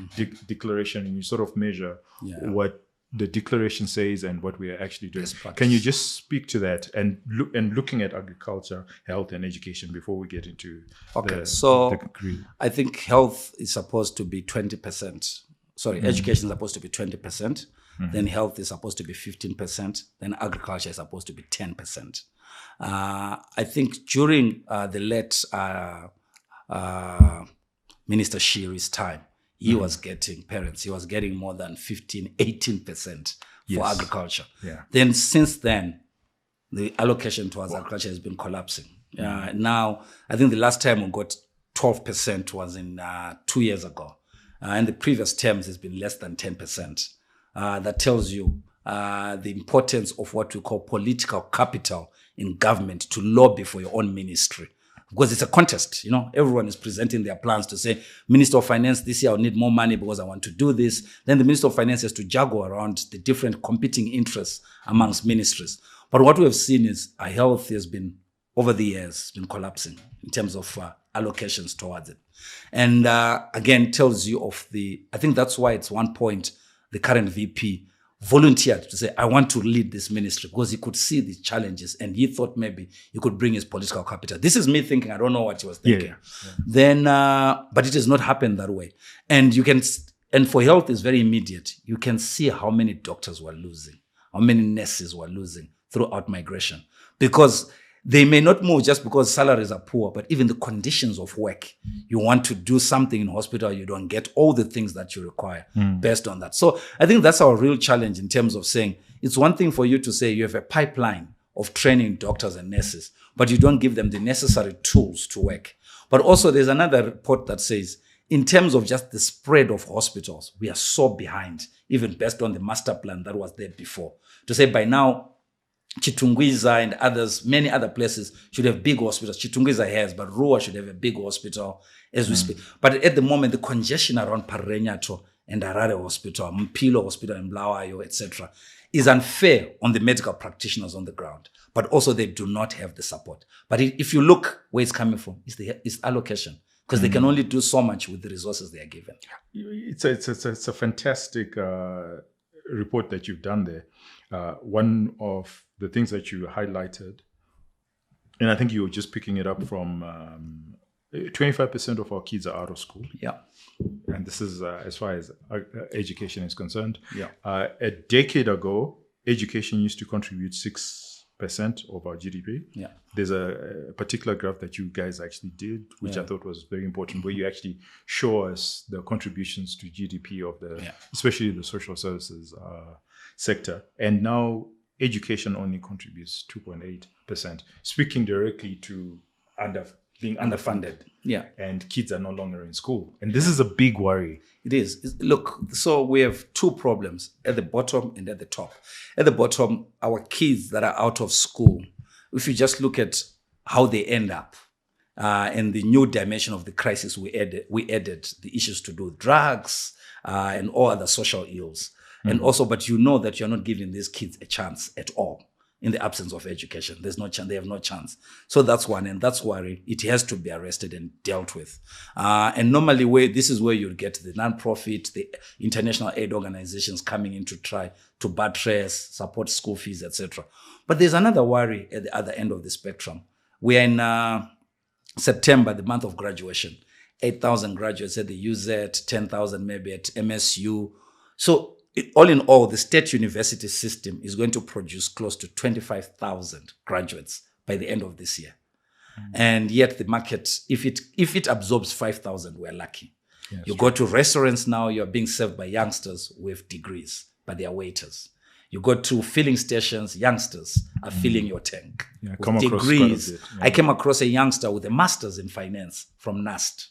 Declaration, and you sort of measure what the declaration says and what we are actually doing. Can you just speak to that and looking at agriculture, health, and education before we get into the green? I think health is supposed to be 20%. Sorry, education is supposed to be 20%. Then health is supposed to be 15%. Then agriculture is supposed to be 10%. I think during the late Minister Shiri's time, he was getting more than 15, 18% for agriculture. Then since then, the allocation towards agriculture has been collapsing. Now, I think the last time we got 12% was in 2 years ago. And the previous terms has been less than 10%. That tells you the importance of what we call political capital in government to lobby for your own ministry. Because it's a contest, everyone is presenting their plans to say, Minister of Finance, this year I'll need more money because I want to do this. Then the Minister of Finance has to juggle around the different competing interests amongst ministries. But what we have seen is our health has been, over the years, been collapsing in terms of allocations towards it. And again, tells you of I think that's why it's one point the current VP volunteered to say, I want to lead this ministry, because he could see the challenges and he thought maybe he could bring his political capital. This is me thinking, I don't know what he was thinking. Yeah. Then, but it has not happened that way. And and for health is very immediate. You can see how many doctors were losing, how many nurses were losing throughout migration, because they may not move just because salaries are poor, but even the conditions of work. You want to do something in hospital, you don't get all the things that you require based on that. So I think that's our real challenge in terms of saying, it's one thing for you to say you have a pipeline of training doctors and nurses, but you don't give them the necessary tools to work. But also there's another report that says, in terms of just the spread of hospitals, we are so behind, even based on the master plan that was there before. To say by now, Chitungwiza and others, many other places should have big hospitals. Chitungwiza has, but Rua should have a big hospital as we speak. But at the moment, the congestion around Parenyato and Harare Hospital, Mpilo Hospital and Blawayo, etc., is unfair on the medical practitioners on the ground. But also they do not have the support. But if you look where it's coming from, it's allocation. Because they can only do so much with the resources they are given. It's a fantastic report that you've done there. One of the things that you highlighted, and I think you were just picking it up from 25% of our kids are out of school. Yeah. And this is as far as education is concerned. Yeah. A decade ago, education used to contribute 6% of our GDP. Yeah. There's a particular graph that you guys actually did, which I thought was very important, where you actually show us the contributions to GDP of especially the social services sector. And now education only contributes 2.8%, speaking directly to being underfunded. Yeah. And kids are no longer in school. And this is a big worry. It is. Look, so we have two problems at the bottom and at the top. At the bottom, our kids that are out of school, if you just look at how they end up, and the new dimension of the crisis we added the issues to do with drugs and all other social ills. And also, but you know that you're not giving these kids a chance at all in the absence of education. There's no chance. They have no chance. So that's one, and that's why it has to be arrested and dealt with. And normally, this is where you'll get the non-profit, the international aid organizations coming in to try to buttress, support school fees, etc. But there's another worry at the other end of the spectrum. We are in September, the month of graduation. 8,000 graduates at the UZ, 10,000 maybe at MSU. So all in all, the state university system is going to produce close to 25,000 graduates by the end of this year. And yet the market, if it absorbs 5,000, we're lucky. Yes, you go to restaurants now, you're being served by youngsters with degrees, but they are waiters. You go to filling stations, youngsters are filling your tank with degrees. I came across a youngster with a master's in finance from NAST,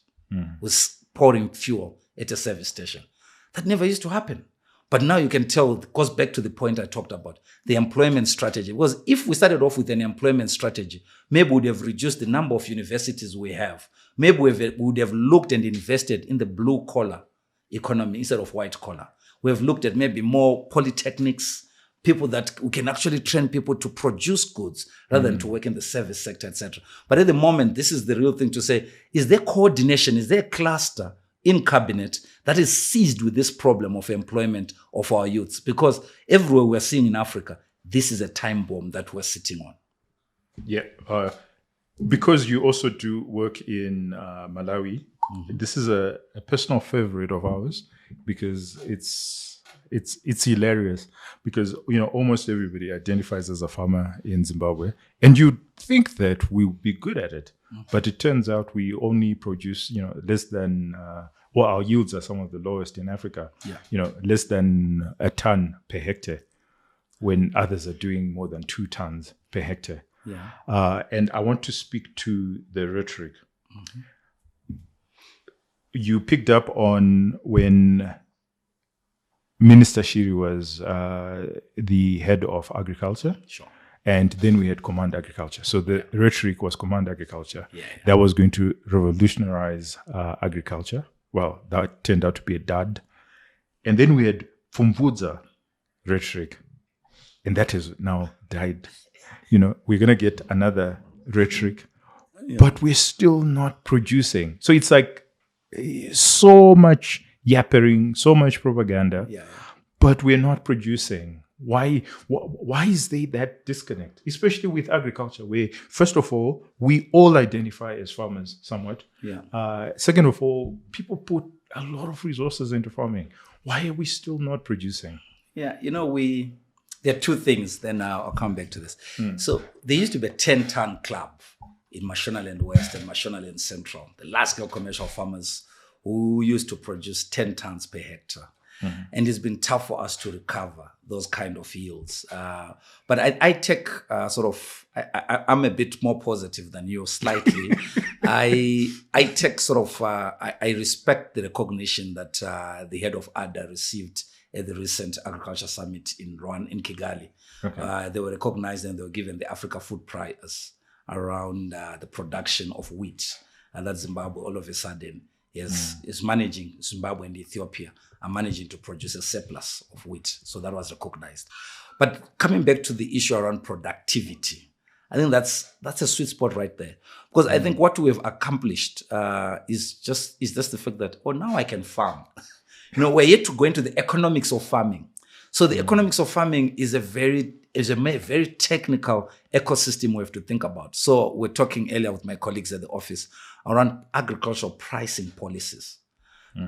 who's pouring fuel at a service station. That never used to happen. But now you can tell, it goes back to the point I talked about, the employment strategy. Because if we started off with an employment strategy, maybe we would have reduced the number of universities we have. Maybe we would have looked and invested in the blue collar economy instead of white collar. We have looked at maybe more polytechnics, people that we can actually train people to produce goods rather than to work in the service sector, etc. But at the moment, this is the real thing to say, is there coordination? Is there a cluster in cabinet that is seized with this problem of employment of our youths? Because everywhere we're seeing in Africa, this is a time bomb that we're sitting on. Yeah. Because you also do work in Malawi, this is a personal favorite of ours because it's hilarious because, almost everybody identifies as a farmer in Zimbabwe. And you'd think that we would be good at it. But it turns out we only produce, less than, our yields are some of the lowest in Africa, less than a ton per hectare, when others are doing more than 2 tons per hectare. Yeah. And I want to speak to the rhetoric. you picked up on when Minister Shiri was the head of agriculture. Sure. And then we had Command Agriculture. So the rhetoric was Command Agriculture. Yeah. That was going to revolutionize agriculture. Well, that turned out to be a dud. And then we had Fumvudza rhetoric. And that has now died. We're going to get another rhetoric. Yeah. But we're still not producing. So it's like so much yappering, so much propaganda. Yeah. But we're not producing. Why is there that disconnect, especially with agriculture, where, first of all, we all identify as farmers somewhat. Yeah. Second of all, people put a lot of resources into farming. Why are we still not producing? Yeah, there are two things, then I'll come back to this. So there used to be a 10-ton club in Mashonaland West and Mashonaland Central, the large-scale commercial farmers who used to produce 10 tons per hectare. And it's been tough for us to recover those kind of yields. But I take I'm a bit more positive than you, slightly. I take I respect the recognition that the head of ADA received at the recent Agriculture Summit in Kigali. Okay. They were recognized and they were given the Africa Food Prize around the production of wheat. And that Zimbabwe all of a sudden is managing, Zimbabwe and Ethiopia are managing to produce a surplus of wheat. So that was recognized. But coming back to the issue around productivity, I think that's a sweet spot right there. Because I think what we've accomplished is just the fact that, now I can farm. We're yet to go into the economics of farming. So the economics of farming is a very technical ecosystem we have to think about. So we're talking earlier with my colleagues at the office around agricultural pricing policies.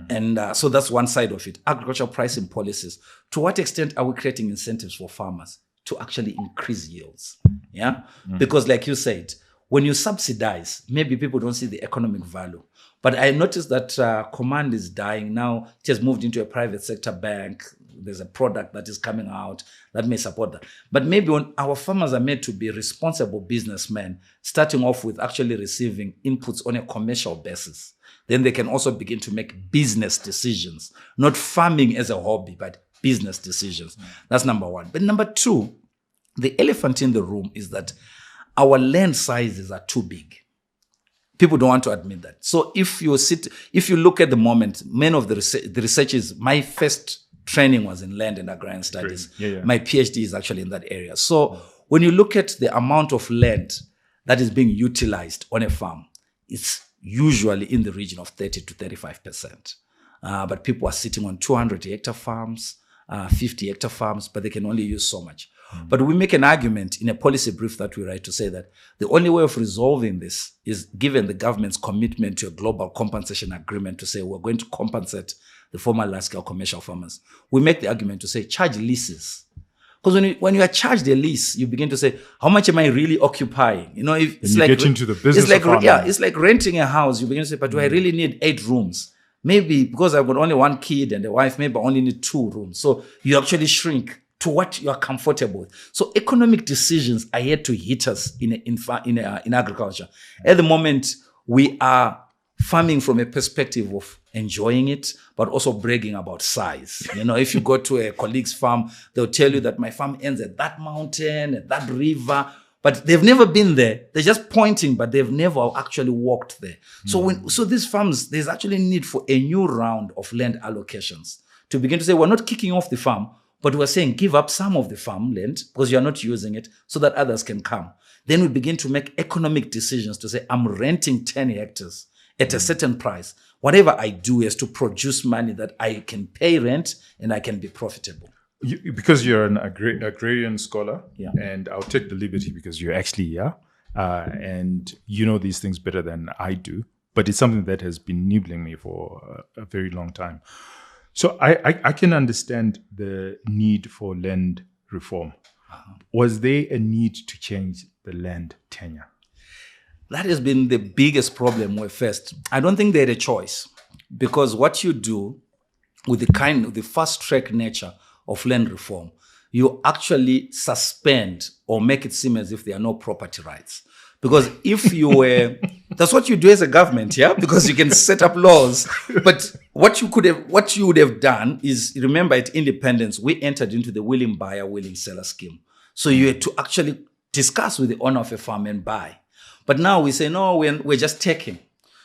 And so that's one side of it, agricultural pricing policies. To what extent are we creating incentives for farmers to actually increase yields? Yeah, because like you said, when you subsidize, maybe people don't see the economic value. But I noticed that Command is dying now. It has moved into a private sector bank. There's a product that is coming out that may support that. But maybe when our farmers are made to be responsible businessmen, starting off with actually receiving inputs on a commercial basis, then they can also begin to make business decisions, not farming as a hobby, but business decisions. That's number one. But number two, the elephant in the room is that our land sizes are too big. People don't want to admit that. So if you look at the moment, many of the research is, my first training was in land and agrarian studies. Yeah. My PhD is actually in that area. So when you look at the amount of land that is being utilized on a farm, it's usually in the region of 30 to 35%. But people are sitting on 200-hectare farms, 50-hectare farms, but they can only use so much. But we make an argument in a policy brief that we write to say that the only way of resolving this is, given the government's commitment to a global compensation agreement, to say we're going to compensate the former large-scale commercial farmers. We make the argument to say charge leases. Because when you are charged a lease, you begin to say, how much am I really occupying? If it's like, get into the business of farming. It's like renting a house. You begin to say, but do I really need 8 rooms? Maybe because I've got only 1 kid and a wife, maybe I only need 2 rooms. So you actually shrink to what you are comfortable with. So economic decisions are yet to hit us in agriculture. At the moment, we are farming from a perspective of enjoying it, but also bragging about size. If you go to a colleague's farm, they'll tell you that my farm ends at that mountain, at that river, but they've never been there. They're just pointing, but they've never actually walked there. So these farms, there's actually need for a new round of land allocations to begin to say, we're not kicking off the farm, but we're saying give up some of the farmland because you're not using it so that others can come. Then we begin to make economic decisions to say, I'm renting 10 hectares at a certain price. Whatever I do is to produce money that I can pay rent and I can be profitable. Because you're an agrarian scholar, and I'll take the liberty because you're actually here, and you know these things better than I do, but it's something that has been nibbling me for a very long time. So I can understand the need for land reform. Was there a need to change the land tenure? That has been the biggest problem we faced. I don't think they had a choice, because what you do with the fast track nature of land reform, you actually suspend or make it seem as if there are no property rights. Because if you were That's what you do as a government, yeah, because you can set up laws. But what you would have done is, remember, at independence, we entered into the willing buyer, willing seller scheme. So you had to actually discuss with the owner of a farm and buy. But now we say, no, we're just taking.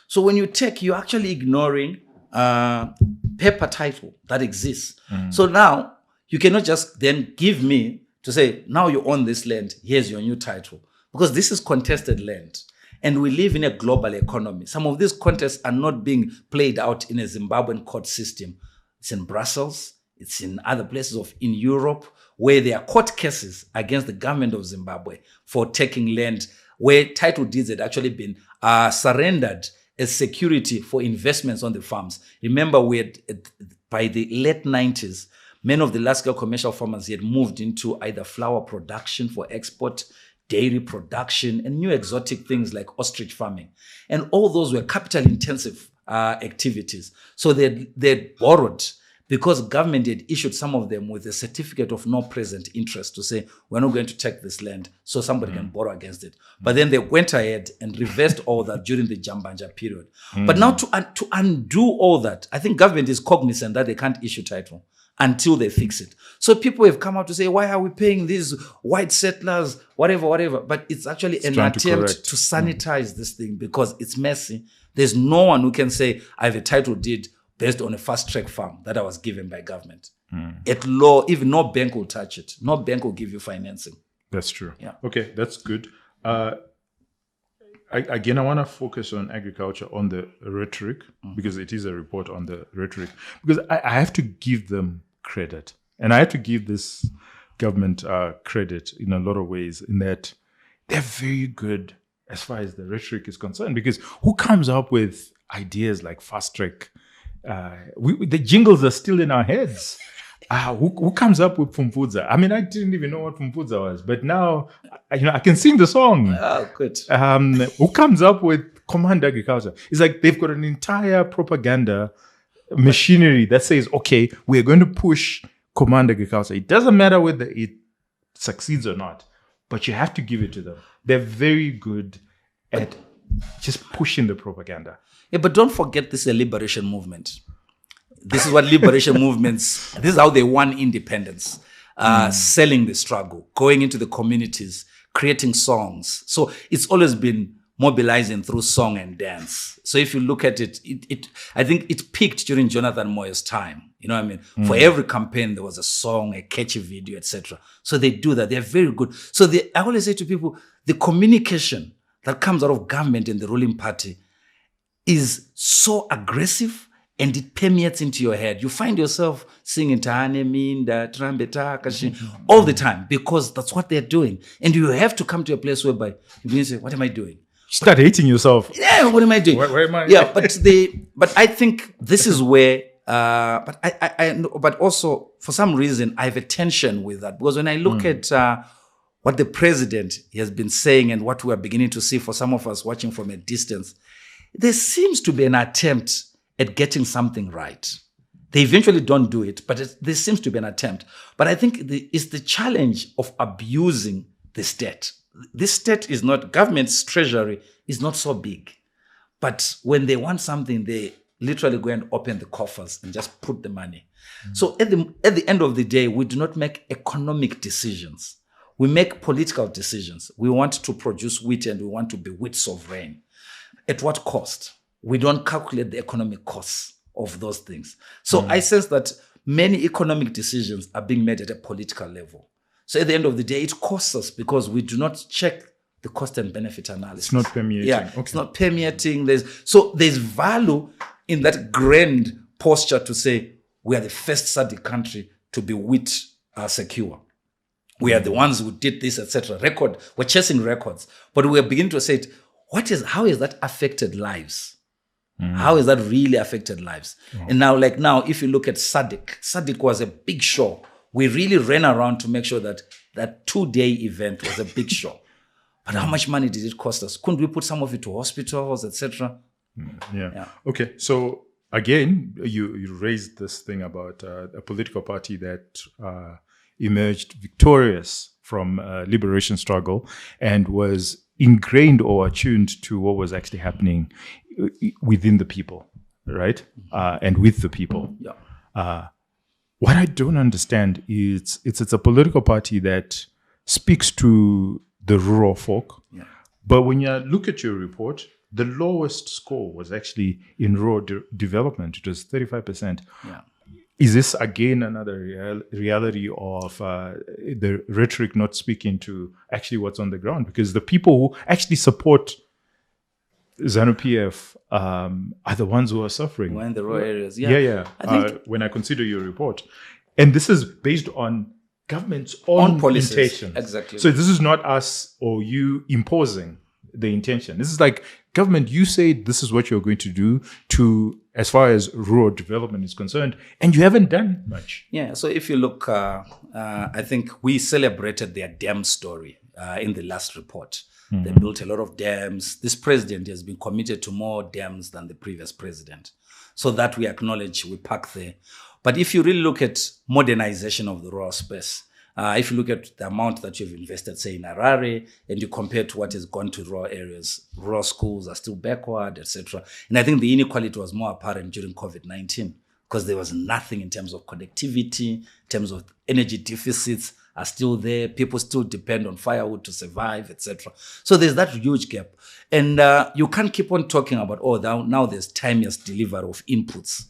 So when you take, you're actually ignoring paper title that exists. So now you cannot just then give me to say, now you own this land, here's your new title. Because this is contested land. And we live in a global economy. Some of these contests are not being played out in a Zimbabwean court system. It's in Brussels. It's in other places in Europe, where there are court cases against the government of Zimbabwe for taking land where title deeds had actually been surrendered as security for investments on the farms. Remember, by the late 90s, many of the large-scale commercial farmers had moved into either flour production for export, dairy production, and new exotic things like ostrich farming. And all those were capital-intensive activities. So they'd borrowed, because government had issued some of them with a certificate of no present interest to say, we're not going to take this land, so somebody can borrow against it. But then they went ahead and reversed all that during the Jambanja period. But now to undo all that, I think government is cognizant that they can't issue title until they fix it. So people have come out to say, why are we paying these white settlers, whatever. But it's actually an attempt to sanitize this thing, because it's messy. There's no one who can say, I have a title deed based on a fast-track farm that I was given by government. At law, even no bank will touch it. No bank will give you financing. That's true. Yeah. Okay, that's good. Again, I want to focus on agriculture, on the rhetoric, because it is a report on the rhetoric. Because I have to give them credit. And I have to give this government credit in a lot of ways, in that they're very good as far as the rhetoric is concerned. Because who comes up with ideas like fast track? The jingles are still in our heads. Who comes up with Pfumvudza? I mean, I didn't even know what Pfumvudza was, but now I can sing the song. Oh, good. Who comes up with Command Agriculture? It's like they've got an entire propaganda machinery that says, okay, we're going to push Command Agriculture. It doesn't matter whether it succeeds or not, but you have to give it to them. They're very good at just pushing the propaganda. Yeah, but don't forget, this is a liberation movement. This is what liberation movements, this is how they won independence. Selling the struggle, going into the communities, creating songs. So it's always been mobilizing through song and dance. So if you look at it, I think it peaked during Jonathan Moyo's time. You know what I mean? For every campaign, there was a song, a catchy video, etc. So they do that. They're very good. So I always say to people, the communication that comes out of government and the ruling party is so aggressive, and it permeates into your head. You find yourself singing Tahane Minda, Trambeta, Kashi, all the time, because that's what they're doing. And you have to come to a place whereby you say, what am I doing? Start hating yourself. Yeah, what am I doing? Where am I? Yeah, but I think this is where, but also for some reason, I have a tension with that, because when I look at what the president has been saying and what we are beginning to see for some of us watching from a distance, there seems to be an attempt at getting something right. They eventually don't do it, but there seems to be an attempt. But I think it's the challenge of abusing the state. This state is not, government's treasury is not so big. But when they want something, they literally go and open the coffers and just put the money. So at the end of the day, we do not make economic decisions. We make political decisions. We want to produce wheat and we want to be wheat sovereign. At what cost? We don't calculate the economic costs of those things. So I sense that many economic decisions are being made at a political level. So at the end of the day, it costs us because we do not check the cost and benefit analysis. It's not permeating. Yeah, okay. It's not permeating. There's value in that grand posture to say we are the first SADC country to be wheat secure. We are the ones who did this, etc. We're chasing records, but we are beginning to say, how has that affected lives? How has that really affected lives? And now, if you look at SADC was a big show. We really ran around to make sure that that 2-day event was a big show. But how much money did it cost us? Couldn't we put some of it to hospitals, etc.? Yeah. Okay. So again, you raised this thing about a political party that emerged victorious from liberation struggle and was ingrained or attuned to what was actually happening within the people, right? And with the people. Yeah. What I don't understand is it's a political party that speaks to the rural folk. Yeah. But when you look at your report, the lowest score was actually in rural development. It was 35%. Yeah. Is this again another reality of the rhetoric not speaking to actually what's on the ground? Because the people who actually support ZANU-PF are the ones who are suffering. We're in the rural areas. Yeah. I think when I consider your report, and this is based on government's own policies. intentions. Exactly. So this is not us or you imposing the intention. This is like, government, you say this is what you're going to do to, as far as rural development is concerned, and you haven't done much. Yeah. So if you look, I think we celebrated their dam story in the last report. Mm-hmm. They built a lot of dams. This president has been committed to more dams than the previous president. So that we acknowledge, we park there. But if you really look at modernization of the rural space, if you look at the amount that you've invested, say, in Harare, and you compare to what has gone to rural areas, rural schools are still backward, etc. And I think the inequality was more apparent during COVID-19 because there was nothing in terms of connectivity, in terms of energy deficits are still there. People still depend on firewood to survive, etc. So there's that huge gap. And you can't keep on talking about, now there's timeless delivery of inputs.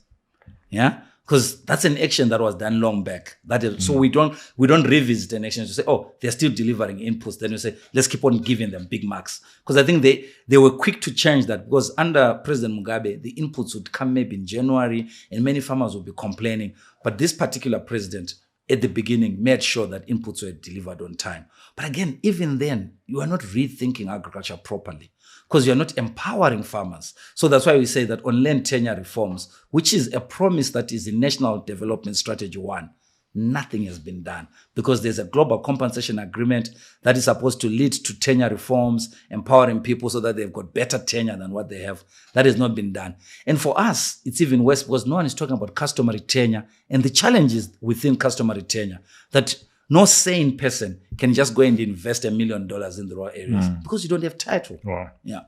Yeah? Because that's an action that was done long back. That is, so we don't revisit an action to say, they're still delivering inputs. Then we say, let's keep on giving them big marks. Because I think they were quick to change that. Because under President Mugabe, the inputs would come maybe in January, and many farmers would be complaining. But this particular president, at the beginning, made sure that inputs were delivered on time. But again, even then, you are not rethinking agriculture properly because you're not empowering farmers. So that's why we say that on land tenure reforms, which is a promise that is in National Development Strategy 1, nothing has been done because there's a global compensation agreement that is supposed to lead to tenure reforms, empowering people so that they've got better tenure than what they have. That has not been done. And for us, it's even worse because no one is talking about customary tenure and the challenges within customary tenure that no sane person can just go and invest $1 million in the rural areas because you don't have title. Wow. Yeah.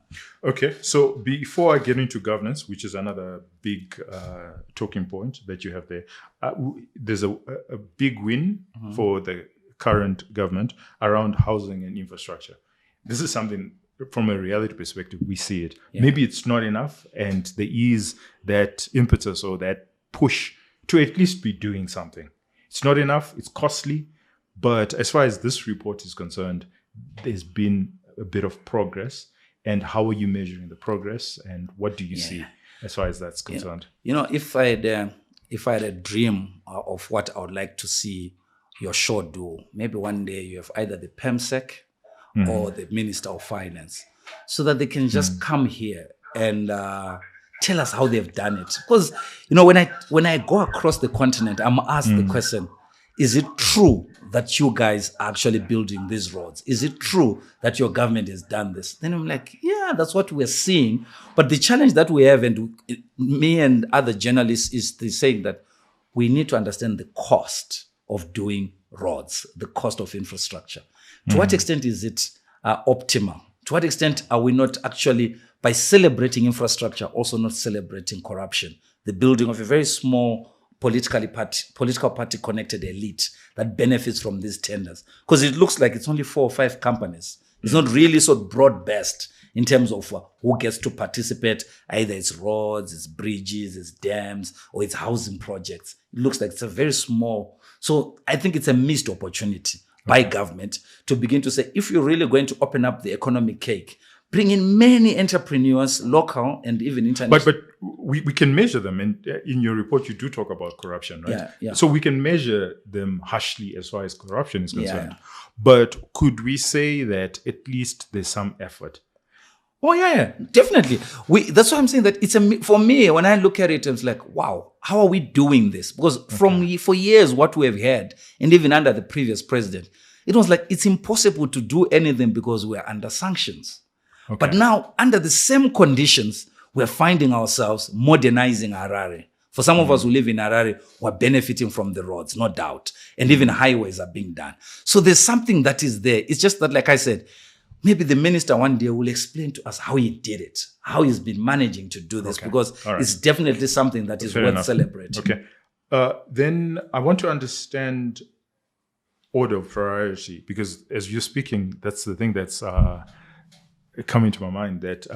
Okay. So before I get into governance, which is another big talking point that you have there, there's a big win for the current government around housing and infrastructure. This is something from a reality perspective, we see it. Yeah. Maybe it's not enough, and there is that impetus or that push to at least be doing something. It's not enough. It's costly. But as far as this report is concerned, there's been a bit of progress. And how are you measuring the progress? And what do you see as far as that's concerned? If I had a dream of what I would like to see your show do, maybe one day you have either the PEMSEC or the Minister of Finance, so that they can just come here and tell us how they've done it. Because when I go across the continent, I'm asked the question, is it true that you guys are actually building these roads? Is it true that your government has done this? Then I'm like, yeah, that's what we're seeing. But the challenge that we have, and me and other journalists, is saying that we need to understand the cost of doing roads, the cost of infrastructure. To what extent is it optimal? To what extent are we not actually, by celebrating infrastructure, also not celebrating corruption? The building of a very small political party connected elite that benefits from these tenders, because it looks like it's only 4 or 5 companies. It's not really so broad-based in terms of who gets to participate. Either it's roads, it's bridges, it's dams, or it's housing projects. It looks like it's a very small. So I think it's a missed opportunity by government to begin to say, if you're really going to open up the economic cake, bring in many entrepreneurs, local and even international. But we can measure them. And in your report, you do talk about corruption, right? Yeah. So we can measure them harshly as far as corruption is concerned. Yeah. But could we say that at least there's some effort? Oh, yeah, definitely. That's why I'm saying that for me, when I look at it, it's like, wow, how are we doing this? Because for years, what we have had, and even under the previous president, it was like, it's impossible to do anything because we're under sanctions. Okay. But now, under the same conditions, we're finding ourselves modernizing Harare. For some of us who live in Harare, we're benefiting from the roads, no doubt. And even highways are being done. So there's something that is there. It's just that, like I said, maybe the minister one day will explain to us how he did it, how he's been managing to do this, because All right. it's definitely something that is Fair worth enough. celebrating. Okay. Then I want to understand order of priority, because as you're speaking, that's the thing that's coming to my mind, that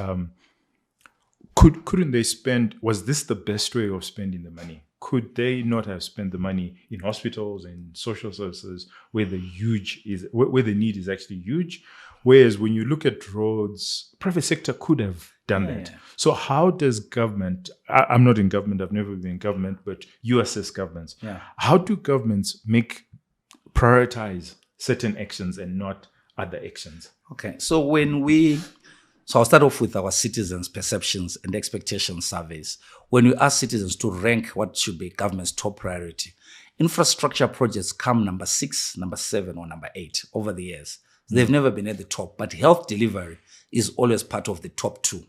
couldn't they spend, was this the best way of spending the money? Could they not have spent the money in hospitals and social services where the need is actually huge? Whereas when you look at roads, private sector could have done that. Yeah. So how does government, I'm not in government, I've never been in government, but you assess governments. Yeah. How do governments prioritize certain actions and not other actions? Okay, so I'll start off with our citizens' perceptions and expectation surveys. When we ask citizens to rank what should be government's top priority, infrastructure projects come number 6, number 7, or number 8 over the years. They've never been at the top, but health delivery is always part of the top 2.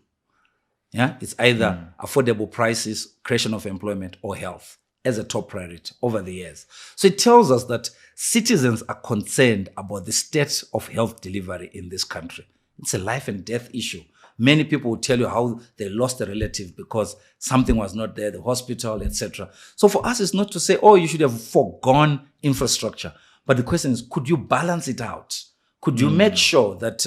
Yeah, it's either affordable prices, creation of employment, or health as a top priority over the years. So it tells us that citizens are concerned about the state of health delivery in this country. It's a life and death issue. Many people will tell you how they lost a relative because something was not there, the hospital, etc. So for us, it's not to say, oh, you should have foregone infrastructure. But the question is, could you balance it out? Could you make sure that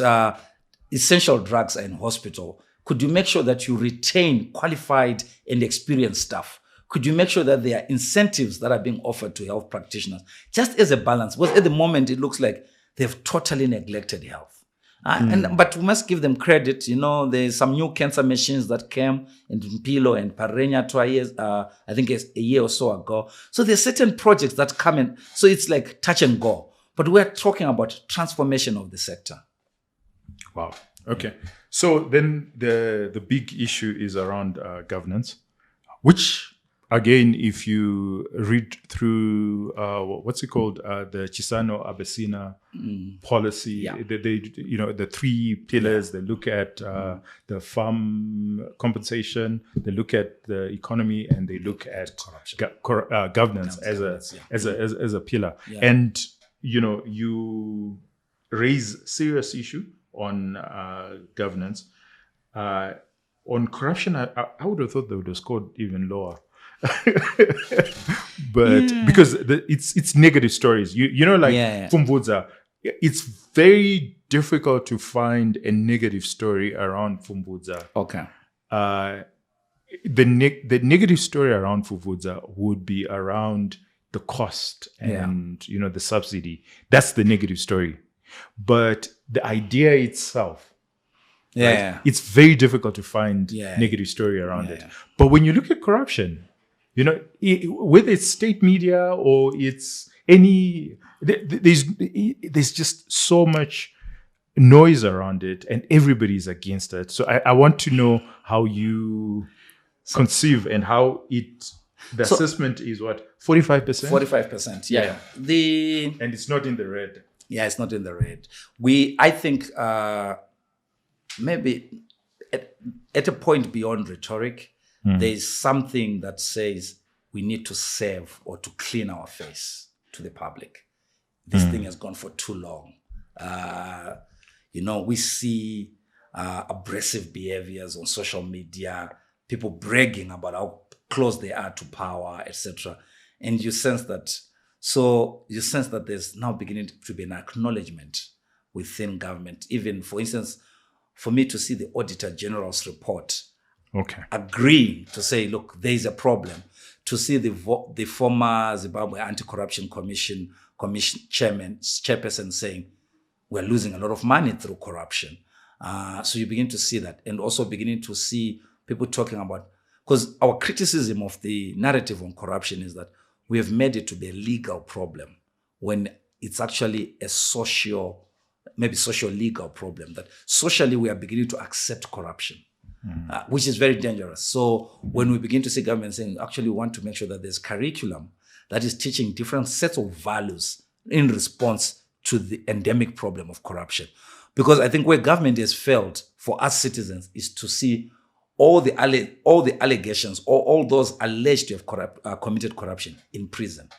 essential drugs are in hospital? Could you make sure that you retain qualified and experienced staff? Could you make sure that there are incentives that are being offered to health practitioners? Just as a balance. Because at the moment, it looks like they've totally neglected health. But we must give them credit. There's some new cancer machines that came in Mpilo and Parenya 2 years, I think it's a year or so ago. So there's certain projects that come in. So it's like touch and go. But we're talking about transformation of the sector. Wow. Okay. So then the big issue is around governance, which, again, if you read through what's it called, the Chisano Abesina policy, they the 3 pillars. They look at the farm compensation, they look at the economy, and they look at governance as a pillar. Yeah. And you raise serious issue on governance. On corruption, I would have thought they would have scored even lower. But because it's negative stories, Fumbudza, it's very difficult to find a negative story around Fumbudza. Okay. The negative story around Fumbudza would be around the cost and the subsidy. That's the negative story. But the idea itself, right, it's very difficult to find negative story around it. But when you look at corruption, whether it's state media or it's there's just so much noise around it, and everybody's against it. So I want to know how you conceive and how the assessment is what, 45%? 45%, yeah. And it's not in the red. Yeah, it's not in the red. I think maybe at a point beyond rhetoric, there's something that says we need to save or to clean our face to the public. This thing has gone for too long. We see abrasive behaviors on social media, people bragging about how close they are to power, etc. And you sense that there's now beginning to be an acknowledgement within government. Even, for instance, for me to see the Auditor General's report agreeing to say, look, there is a problem. To see the former Zimbabwe Anti-Corruption Commission chairperson saying, we're losing a lot of money through corruption. So you begin to see that. And also beginning to see people talking about, because our criticism of the narrative on corruption is that we have made it to be a legal problem when it's actually a social-legal problem, that socially we are beginning to accept corruption, which is very dangerous. So when we begin to see government saying, actually we want to make sure that there's curriculum that is teaching different sets of values in response to the endemic problem of corruption. Because I think where government has failed for us citizens is to see all the allegations or all those alleged to have committed corruption in prison.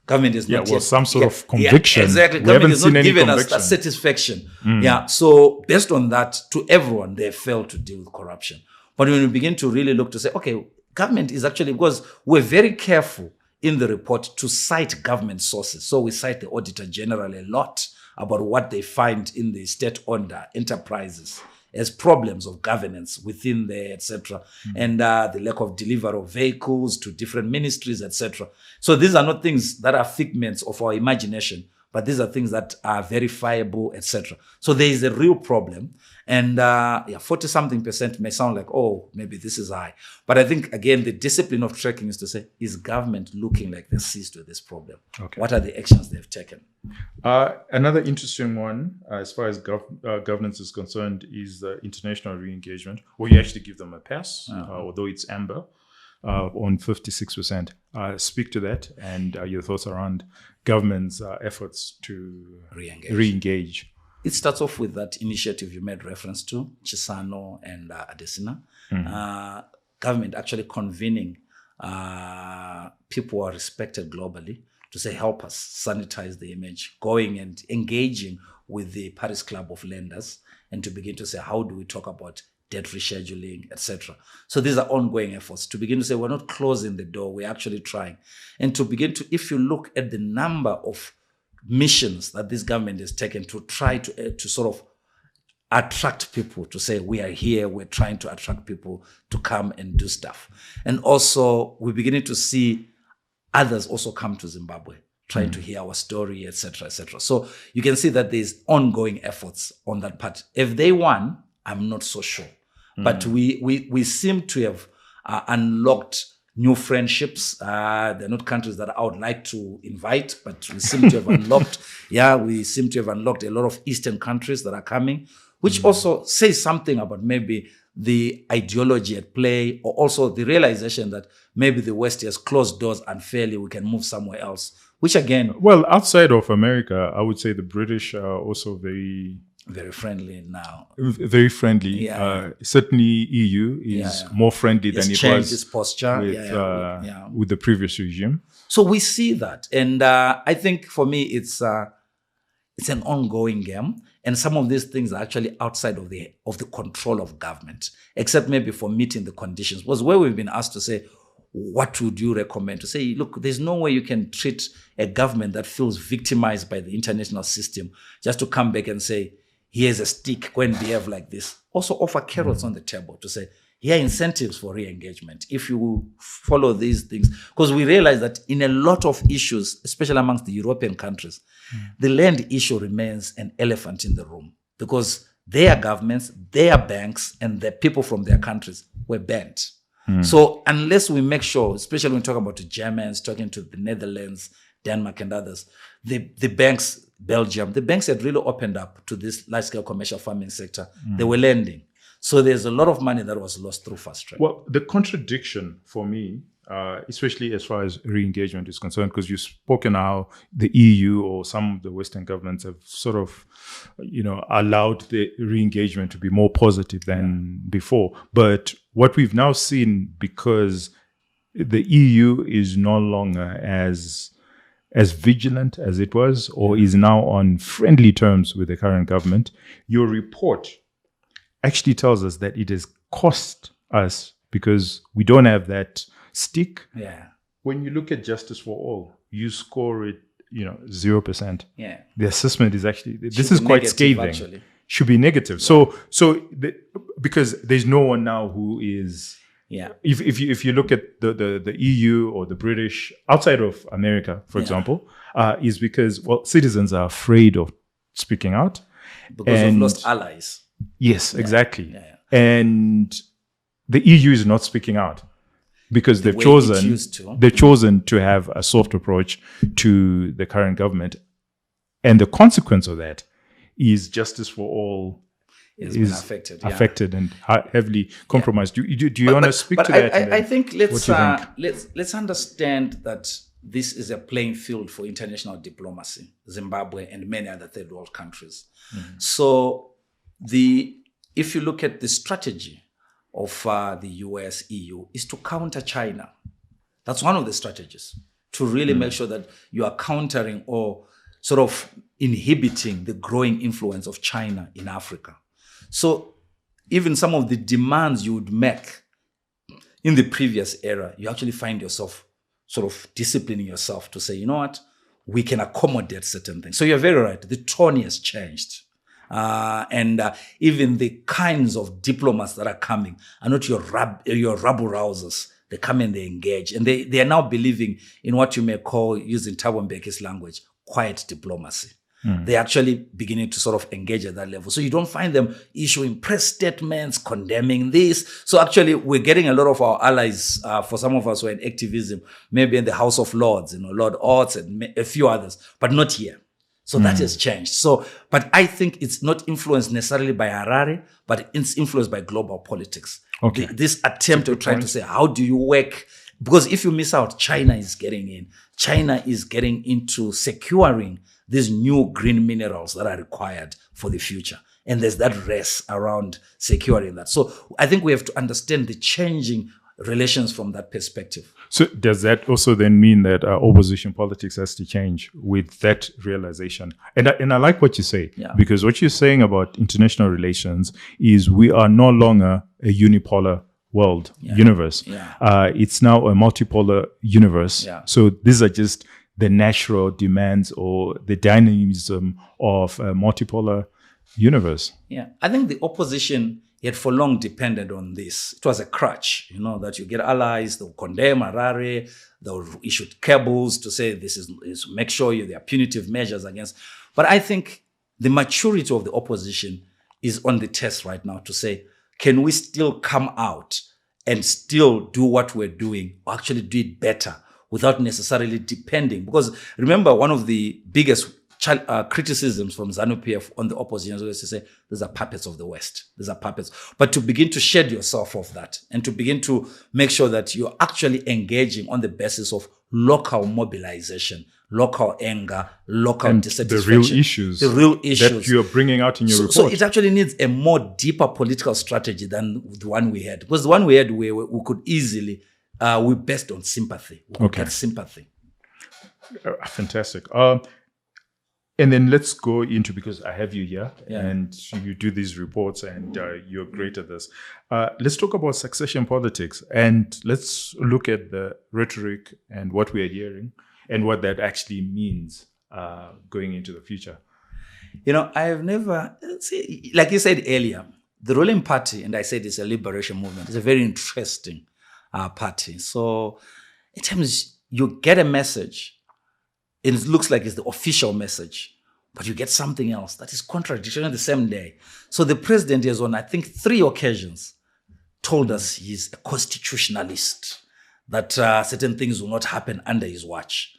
Government is not yet, some sort of conviction. Exactly. We Government haven't is seen not any giving us conviction. that satisfaction. Yeah. So based on that, to everyone, they failed to deal with corruption. But when we begin to really look to say, okay, government is actually, because we're very careful in the report to cite government sources. So we cite the Auditor General a lot about what they find in the state-owned enterprises as problems of governance within there, etc., and the lack of delivery of vehicles to different ministries, etc. So these are not things that are figments of our imagination, but these are things that are verifiable, etc. So there is a real problem, and 40-something% may sound like, oh, maybe this is high, but I think again the discipline of tracking is to say, is government looking like they're seized with this problem? Okay. What are the actions they've taken? Another interesting one, as far as governance is concerned, is the international re-engagement, where you actually give them a pass, although it's amber, on 56%. Speak to that and your thoughts around government's efforts to re-engage. It starts off with that initiative you made reference to, Chisano and Adesina. Government actually convening people who are respected globally to say, help us sanitize the image, going and engaging with the Paris Club of Lenders, and to begin to say, how do we talk about debt rescheduling, etc. So these are ongoing efforts to begin to say, we're not closing the door, we're actually trying. And to begin to, if you look at the number of missions that this government has taken to try to sort of attract people, to say, we are here, we're trying to attract people to come and do stuff. And also, we're beginning to see others also come to Zimbabwe, trying to hear our story, etc., etc. So you can see that there's ongoing efforts on that part. If they won, I'm not so sure. But we seem to have unlocked new friendships. They're not countries that I would like to invite, but we seem to have unlocked, we seem to have unlocked a lot of Eastern countries that are coming, which also says something about maybe the ideology at play, or also the realization that maybe the West has closed doors unfairly, we can move somewhere else, which again... Well, outside of America, I would say the British are also very friendly now. Very friendly. Certainly EU is more friendly than it was its posture with the previous regime. So we see that. And I think for me, it's an ongoing game. And some of these things are actually outside of the control of government, except maybe for meeting the conditions. Was where we've been asked to say, what would you recommend? To say, look, there's no way you can treat a government that feels victimized by the international system just to come back and say, here's a stick, go and behave like this. Also offer carrots on the table to say, here are incentives for re-engagement. If you follow these things, because we realize that in a lot of issues, especially amongst the European countries, the land issue remains an elephant in the room, because their governments, their banks, and the people from their countries were banned. So unless we make sure, especially when we talk about the Germans, talking to the Netherlands, Denmark, and others, the banks, Belgium, the banks had really opened up to this large-scale commercial farming sector. They were lending. So there's a lot of money that was lost through fast track. Well, the contradiction for me, especially as far as re-engagement is concerned, because you've spoken how the EU or some of the Western governments have sort of, allowed the re-engagement to be more positive than before. But what we've now seen, because the EU is no longer as vigilant as it was, or is now on friendly terms with the current government, your report actually tells us that it has cost us because we don't have that stick. When you look at Justice for All, you score it, 0%. The assessment is actually, this is quite scathing. Actually. Should be negative. Because there's no one now who is... If you look at the EU or the British, outside of America, for example, is because, citizens are afraid of speaking out. Because we've lost allies. Yes, exactly. And the EU is not speaking out because they've chosen to have a soft approach to the current government. And the consequence of that is Justice for All is affected and heavily compromised. Do you want to speak to that? I think let's understand that this is a playing field for international diplomacy, Zimbabwe and many other third world countries. So if you look at the strategy of the US, EU, is to counter China. That's one of the strategies. to really make sure that you are countering or sort of inhibiting the growing influence of China in Africa. So even some of the demands you would make in the previous era, you actually find yourself sort of disciplining yourself to say, you know what, we can accommodate certain things. So you're very right. The tone has changed. And even the kinds of diplomats that are coming are not your rabble-rousers. They come and they engage. And they are now believing in what you may call, using Thabo Mbeki's language, quiet diplomacy. They're actually beginning to sort of engage at that level. So you don't find them issuing press statements, condemning this. So actually, we're getting a lot of our allies, for some of us who are in activism, maybe in the House of Lords, Lord Orts and a few others, but not here. So that has changed. So, but I think it's not influenced necessarily by Harare, but it's influenced by global politics. Okay. This attempt of trying to say, how do you work? Because if you miss out, China is getting in. China is getting into securing these new green minerals that are required for the future. And there's that race around securing that. So I think we have to understand the changing relations from that perspective. So does that also then mean that opposition politics has to change with that realization? And I like what you say, because what you're saying about international relations is we are no longer a unipolar world, universe. It's now a multipolar universe. So these are just the natural demands or the dynamism of a multipolar universe. I think the opposition had for long depended on this. It was a crutch, that you get allies, they'll condemn Harare, they'll issue cables to say this is make sure there are punitive measures against. But I think the maturity of the opposition is on the test right now to say, can we still come out and still do what we're doing, or actually do it better without necessarily depending? Because remember, one of the biggest criticisms from ZANU-PF on the opposition is to say, these are puppets of the West. These are puppets. But to begin to shed yourself of that and to begin to make sure that you're actually engaging on the basis of local mobilization, local anger, local dissatisfaction. The real issues that you're bringing out in your report. So it actually needs a more deeper political strategy than the one we had. Because the one we had, we could easily, we based on sympathy. We get sympathy. Fantastic. And then let's go into, because I have you here and you do these reports and you're great at this. Let's talk about succession politics and let's look at the rhetoric and what we are hearing and what that actually means going into the future. I have never, like you said earlier, the ruling party, and I said it's a liberation movement, is a very interesting party. So in terms, you get a message, and it looks like it's the official message, but you get something else that is contradictory on the same day. So the president has on, I think, 3 occasions told us he's a constitutionalist, that certain things will not happen under his watch.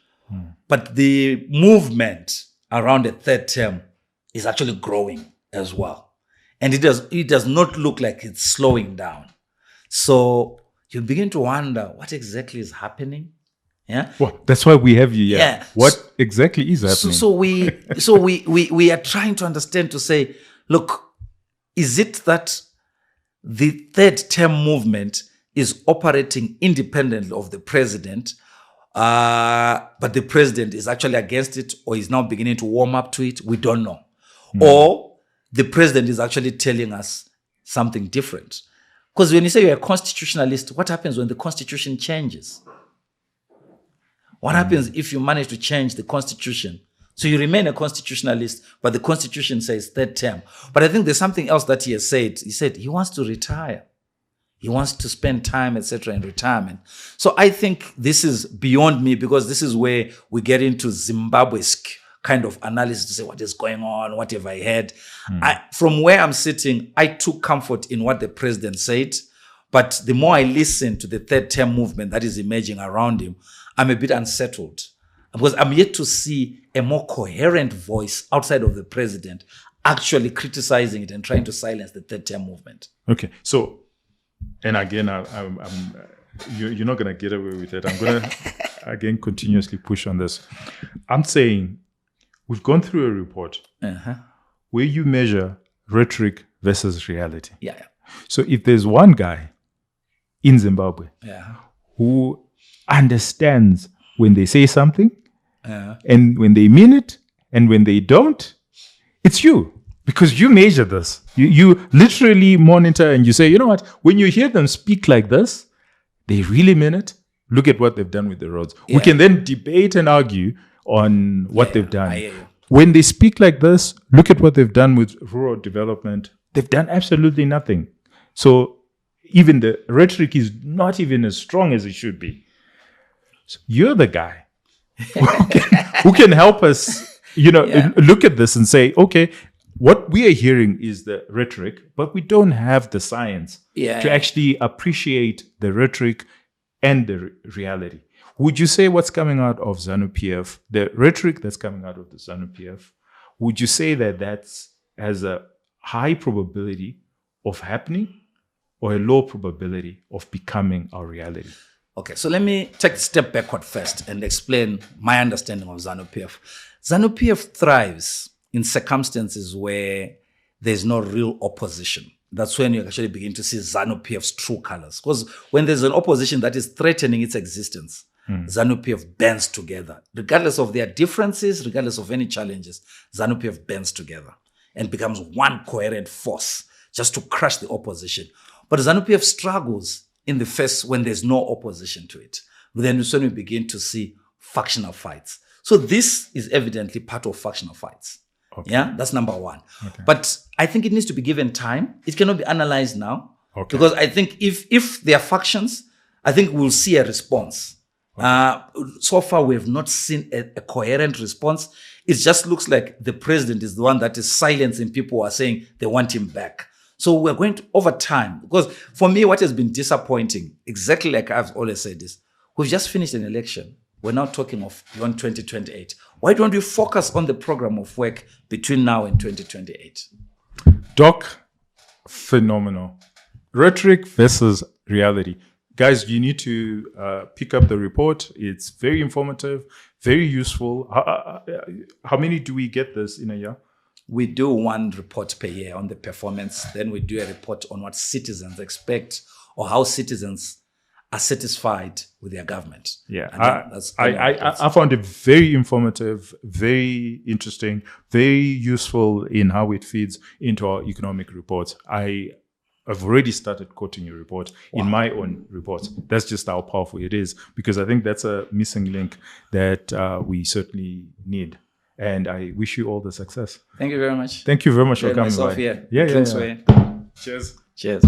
But the movement around the third term is actually growing as well. And it does not look like it's slowing down. So you begin to wonder what exactly is happening. Well, that's why we have you here. What exactly is happening? So we are trying to understand, to say, look, is it that the third term movement is operating independently of the president, but the president is actually against it, or is now beginning to warm up to it? We don't know. Or the president is actually telling us something different. Because when you say you're a constitutionalist, what happens when the constitution changes? What happens if you manage to change the constitution? So you remain a constitutionalist, but the constitution says third term. But I think there's something else that he has said. He said he wants to retire. He wants to spend time, etc., in retirement. So I think this is beyond me, because this is where we get into Zimbabwe's kind of analysis to say, what is going on? What have I heard? From where I'm sitting, I took comfort in what the president said. But the more I listen to the third term movement that is emerging around him, I'm a bit unsettled, because I'm yet to see a more coherent voice outside of the president actually criticizing it and trying to silence the third term movement. Okay. So, and again, you're not going to get away with it. I'm going to, again, continuously push on this. I'm saying we've gone through a report where you measure rhetoric versus reality. So if there's one guy in Zimbabwe who understands when they say something, and when they mean it, and when they don't, it's you. Because you measure this. You literally monitor and you say, you know what, when you hear them speak like this, they really mean it. Look at what they've done with the roads. We can then debate and argue on what they've done. When they speak like this, look at what they've done with rural development. They've done absolutely nothing. So even the rhetoric is not even as strong as it should be. So you're the guy who can help us, look at this and say, okay, what we are hearing is the rhetoric, but we don't have the science to actually appreciate the rhetoric and the reality. Would you say what's coming out of ZANU-PF, the rhetoric that's coming out of the ZANU-PF, would you say that has a high probability of happening or a low probability of becoming our reality? Okay, so let me take a step backward first and explain my understanding of ZANU-PF. ZANU-PF thrives in circumstances where there's no real opposition. That's when you actually begin to see ZANU-PF's true colors. Because when there's an opposition that is threatening its existence, ZANU-PF bands together. Regardless of their differences, regardless of any challenges, ZANU-PF bands together and becomes one coherent force just to crush the opposition. But ZANU-PF struggles in the face when there's no opposition to it. Then we begin to see factional fights. So this is evidently part of factional fights. Okay. Yeah, that's number one. Okay. But I think it needs to be given time. It cannot be analyzed now. Okay. Because I think if there are factions, I think we'll see a response. Okay. So far, we have not seen a coherent response. It just looks like the president is the one that is silencing people who are saying they want him back. So we're going to, over time, because for me, what has been disappointing, exactly like I've always said this, we've just finished an election. We're now talking of beyond 2028. Why don't we focus on the program of work between now and 2028? Doc, phenomenal. Rhetoric versus reality. Guys, you need to pick up the report. It's very informative, very useful. How many do we get this in a year? We do one report per year on the performance. Then we do a report on what citizens expect or how citizens are satisfied with their government. Yeah, I found it very informative, very interesting, very useful in how it feeds into our economic reports. I've already started quoting your report in my own reports. That's just how powerful it is, because I think that's a missing link that we certainly need. And I wish you all the success. Thank you very much. Thank you very much for coming by. Here. Yeah. Cheers. Cheers.